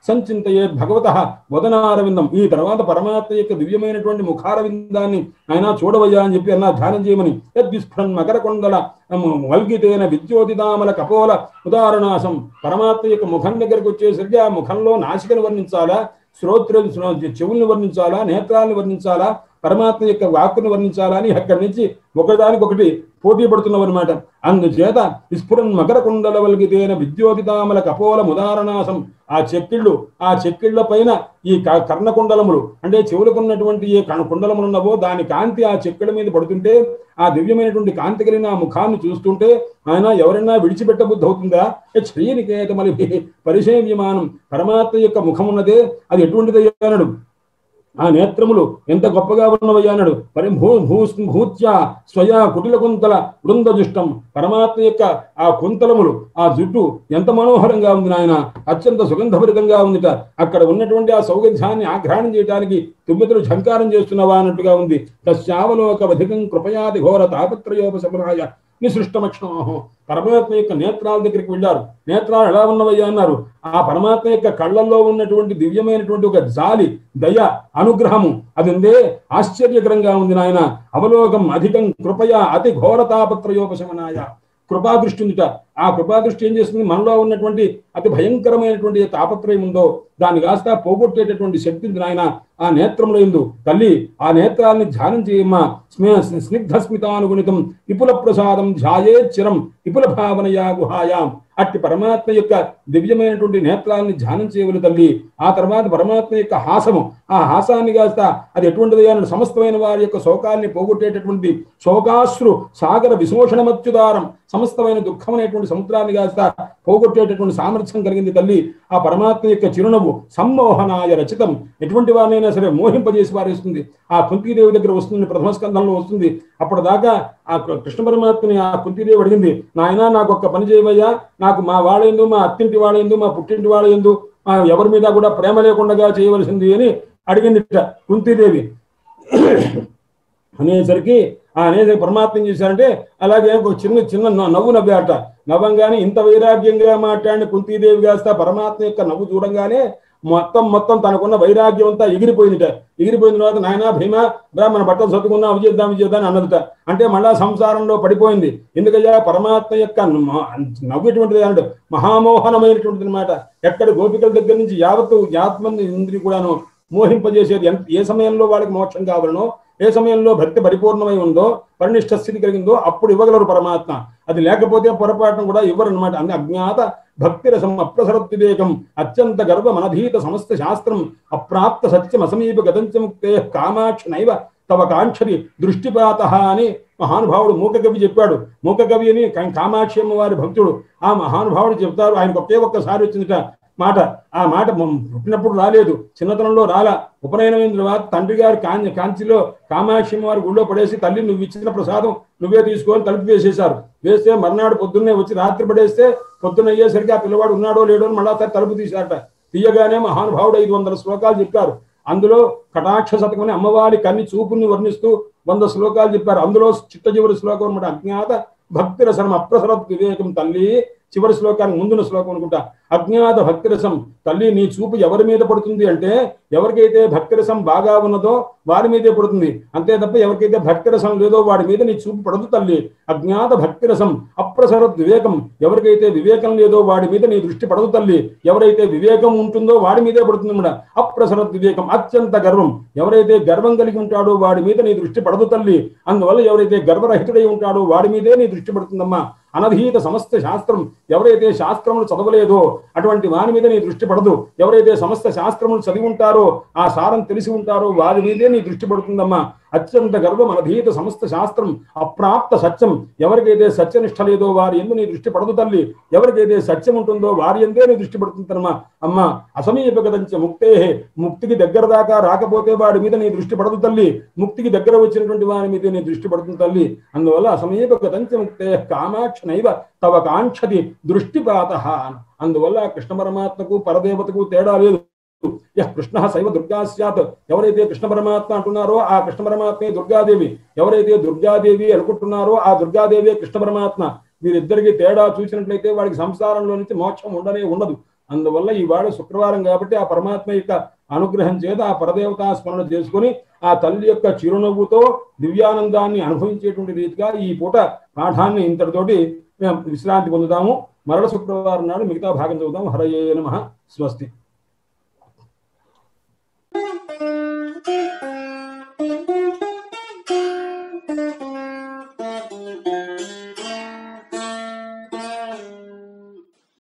సంచింతయే భగవత వదనారవిందం. ఈ తర్వాత పరమాత్మ యొక్క దివ్యమైనటువంటి ముఖారవిందాన్ని ఆయన చూడవయ్యా అని చెప్పి అన్నా ధ్యానం చేయమని. యద్విస్ఫురన్ మకర కొండల వల్గితేన విద్యోతిదామల కపోల ఉదాహరణాసం. పరమాత్మ యొక్క ముఖం దగ్గరకు వచ్చేసరికి ఆ ముఖంలో నాసికను వర్ణించాలా, శ్రోత్ర చెవుల్ని వర్ణించాలా, నేత్రాలను వర్ణించాలా, పరమాత్మ యొక్క వాక్కును వర్ణించాలని అక్కడి నుంచి ఒకదానికొకటి పోటీ పడుతున్నవన్నమాట. అందుచేత విస్ఫురన్ మకర కుండల వల్గితేన విద్యోతితామల కపోల ముదారణాసం, ఆ చెక్కిళ్ళ పైన ఈ కర్ణకుండలములు అంటే చెవులకున్నటువంటి ఏ కుండలములు ఉన్నవో దాని కాంతి ఆ చెక్కిళ్ళ మీద పడుతుంటే, ఆ దివ్యమైనటువంటి కాంతి కలిగిన ఆ ముఖాన్ని చూస్తుంటే ఆయన ఎవరైనా విడిచిపెట్ట బుద్ధి అవుతుందా? శ్రీనికేతమలి పరిసేవ్యమానం, పరమాత్మ యొక్క ముఖం ఉన్నదే అది ఎటువంటిది అన్నాడు. ఆ నేత్రములు ఎంత గొప్పగా ఉన్నవయ్యాన్నాడు. భూత్యా స్వయా కుటిల కుంతల వృందజుష్టం, పరమాత్మ యొక్క ఆ కుంతలములు ఆ జుట్టు ఎంత మనోహరంగా ఉంది నాయన, అత్యంత సుగంధభరితంగా ఉందిట. అక్కడ ఉన్నటువంటి ఆ సౌగంధాన్ని ఆఘ్రాణం చేయడానికి తుమ్మిదలు ఝంకారం చేస్తున్నవా అన్నట్టుగా ఉంది. తస్యావలోక అధికం కృపయాది ఘోర తాపత్రయోపశమనాయ నిసృష్టమక్షణోహం, పరమాత్మ యొక్క నేత్రాల దగ్గరికి వెళ్ళారు. నేత్రాలు ఎలా ఉన్నవయ్యా అన్నారు. ఆ పరమాత్మ యొక్క కళ్ళల్లో ఉన్నటువంటి దివ్యమైనటువంటి ఒక జాలి, దయ, అనుగ్రహము అది ఉందే ఆశ్చర్యకరంగా ఉంది నాయన. అవలోకం అధికం కృపయా అతి ఘోర తాపత్రయోపశమనాయ, కృపాదృష్టి ఉందిట. ఆ కృపాదృష్టి ఏం చేస్తుంది, మనలో ఉన్నటువంటి అతి భయంకరమైనటువంటి తాపత్రయం ఉందో దాన్ని కాస్త పోగొట్టేటటువంటి శక్తి ఉంది నాయన ఆ నేత్రంలో ఎందు. తల్లి ఆ నేత్రాన్ని ధ్యానం చేయమ్మా. స్నిగ్ధ స్మితానుగుణితం విపుల ప్రసాదం ధ్యాయే చిరం విపుల భావనయా గుహాయాం, అట్టి పరమాత్మ యొక్క దివ్యమైనటువంటి నేత్రాన్ని ధ్యానం చేయవలి తల్లి. ఆ తర్వాత పరమాత్మ యొక్క హాసము, ఆ హాసాన్ని కాస్త అది ఎటువంటిది అని సమస్తమైన వారి యొక్క శోకాల్ని పోగొట్టేటటువంటి శోకాశ్రు సాగర విశోషణమత్యుదారం, సమస్తమైన దుఃఖం అనేటువంటి సముద్రాన్ని కాస్త పోగొట్టేటటువంటి సామర్థ్యం కలిగింది తల్లి. ఆ పరమాత్మ యొక్క చిరునవ్వు సమ్మోహనాయ రచితం, ఎటువంటి వారినైనా సరే మోహింపజేసి పారేస్తుంది. ఆ కుంతీదేవి దగ్గర వస్తుంది, ప్రథమ స్కంధంలో వస్తుంది. అప్పటిదాకా ఆ కృష్ణ పరమాత్మని ఆ కుంతీదేవి అడిగింది, నాయన నాకు ఒక్క పని చేయవయ్యా, నాకు మా వాళ్ళెందు, మా అత్తింటి వాళ్ళెందు, మా పుట్టింటి వాళ్ళెందు ఎవరి మీద కూడా ప్రేమ లేకుండా చేయవలసింది అని అడిగింది కుంతీదేవి. అనేసరికి పరమాత్మ ఏం చేశారంటే అలాగే ఒక చిన్న నవ్వు నవ్వాట. నవ్వంగానే ఇంత వైరాగ్యంగా మాట్లాడిన కుంతీదేవి కాస్త పరమాత్మ యొక్క నవ్వు చూడంగానే మొత్తం తనకున్న వైరాగ్యం అంతా ఎగిరిపోయిందిట. ఎగిరిపోయిన తర్వాత నాయన భీమ మన బట్టలు సర్దుకున్నా అవి చేద్దాం అన్నదిట. అంటే మళ్ళా సంసారంలో పడిపోయింది. ఎందుకయ్యా పరమాత్మ యొక్క నవ్వు ఎటువంటిది అంటే మహామోహనమైనటువంటిది అనమాట. ఎక్కడ గోపికల దగ్గర నుంచి యావత్తు ఆత్మని ఇంద్రి కూడాను మోహింపజేసేది. ఏ సమయంలో వాళ్ళకి మోక్షం కావాలనో, ఏ సమయంలో భక్తి పరిపూర్ణమై ఉందో, పరినిష్ట స్థితి కలిగిందో అప్పుడు ఇవ్వగలరు పరమాత్మ. అది లేకపోతే పొరపాటును కూడా ఇవ్వరు అనమాట. అన్ని అజ్ఞాత భక్తి రసం అప్రసరద్వివేకం అత్యంత గర్వ మనధీత సమస్త శాస్త్రం అప్రాప్త సత్యం అసమీప గతంచ ముక్తే కామాక్షి నైవ తవ కాంక్షరి దృష్టిపాత అని మహానుభావుడు మూకకవి చెప్పాడు. మూకకవి అని కామాక్షి అమ్మవారి భక్తుడు. ఆ మహానుభావుడు చెప్తారు. ఆయనకు ఒక్కసారి వచ్చిందిట మాట. ఆ మాట పుట్టినప్పుడు రాలేదు, చిన్నతనంలో రాలా. ఉపనయనమైన తర్వాత తండ్రి గారు కాంచిలో కామాక్షి వారి గుళ్ళో పడేసి తల్లి నువ్వు ఇచ్చిన ప్రసాదం నువ్వే తీసుకొని తలుపు వేసేశారు. వేస్తే మర్నాడు పొద్దున్నే వచ్చి రాత్రి పడేస్తే పొద్దున్న అయ్యేసరికి ఆ పిల్లవాడు ఉన్నాడో లేడో అని మళ్ళా తలుపు తీశారట. తీయగానే మహానుభావుడు 500 శ్లోకాలు చెప్పారు. అందులో కటాక్ష శతకమని అమ్మవారి కన్ని చూపుని వర్ణిస్తూ 100 శ్లోకాలు చెప్పారు. అందులో చిట్ట చివరి శ్లోకం అనమాట అజ్ఞాత భక్తి రసం అప్రసరత్ వివేకం తల్లి. చివరి శ్లోకానికి ముందున్న శ్లోకం అనుకుంటా. అజ్ఞాత భక్తిరసం తల్లి నీ చూపు ఎవరి మీద పడుతుంది అంటే ఎవరికైతే భక్తిరసం బాగా ఉన్నదో వారి మీదే పడుతుంది. అంతే తప్ప ఎవరికైతే భక్తిరసం లేదో వాడి మీద నీ చూపు పడదు తల్లి. అజ్ఞాత భక్తిరసం అప్రసరత్ వివేకం ఎవరికైతే వివేకం లేదో వాడి మీద నీ దృష్టి పడదు తల్లి. ఎవరైతే వివేకం ఉంటుందో వాడి మీదే పడుతుంది అన్నమాట. అప్రసరత్ వివేకం అత్యంత గర్వం ఎవరైతే గర్వం కలిగి ఉంటాడో వాడి మీద నీ దృష్టి పడదు తల్లి. అందువల్ల ఎవరైతే గర్వరహితుడై ఉంటాడో వాడి మీదే నీ దృష్టి పడుతుందమ్మా. అనధీత సమస్త శాస్త్రం ఎవరైతే శాస్త్రములు చదవలేదో అటువంటి వారి మీద నీ దృష్టి పడదు. ఎవరైతే సమస్త శాస్త్రములు చదివి ఉంటారో ఆ సారం తెలిసి ఉంటారో వారి మీదే నీ దృష్టి పడుతుందమ్మా. అత్యంత గర్వం అనధీత సమస్త శాస్త్రం అప్రాప్త సత్యం ఎవరికైతే సత్యనిష్ట లేదో వారి ఎందు నీ దృష్టి పడదు తల్లి. ఎవరికైతే సత్యం ఉంటుందో వారి ఎందే నీ దృష్టి పడుతుందమ్మా. అమ్మ అసమీపగతంచ ముక్తే ముక్తికి దగ్గర దాకా రాకపోతే వాడి మీద నీ దృష్టి పడదు తల్లి. ముక్తికి దగ్గర వచ్చినటువంటి వారి మీద నీ దృష్టి పడుతుంది తల్లి. అందువల్ల అసమీపగతంచ ముక్తే కామాక్ష నైవ తవ కాంక్షతి దృష్టిపాత. అందువల్ల కృష్ణ పరమాత్మకు పరదేవతకు తేడా లేదు. కృష్ణ శైవ దుర్గా స్యాత్ ఎవరైతే కృష్ణ పరమాత్మ అంటున్నారో ఆ కృష్ణ పరమాత్మే దుర్గాదేవి. ఎవరైతే దుర్గాదేవి అనుకుంటున్నారో ఆ దుర్గాదేవి కృష్ణ పరమాత్మ. వీరిద్దరికి తేడా చూసినట్లయితే వాడికి సంసారంలో నుంచి మోక్షం ఉండదు. అందువల్ల ఈవాడు శుక్రవారం కాబట్టి ఆ పరమాత్మ యొక్క అనుగ్రహం చేత ఆ పరదేవతా స్మరణ చేసుకుని ఆ తల్లి యొక్క చిరునవ్వుతో దివ్యానందాన్ని అనుభవించేటువంటి రీతిగా ఈ పూట పాఠాన్ని ఇంతటితోటి విశ్రాంతి పొందుతాము. మరల శుక్రవారం నాడు మిగతా భాగం చదువుతాము. హరయే నమః. స్వస్తి.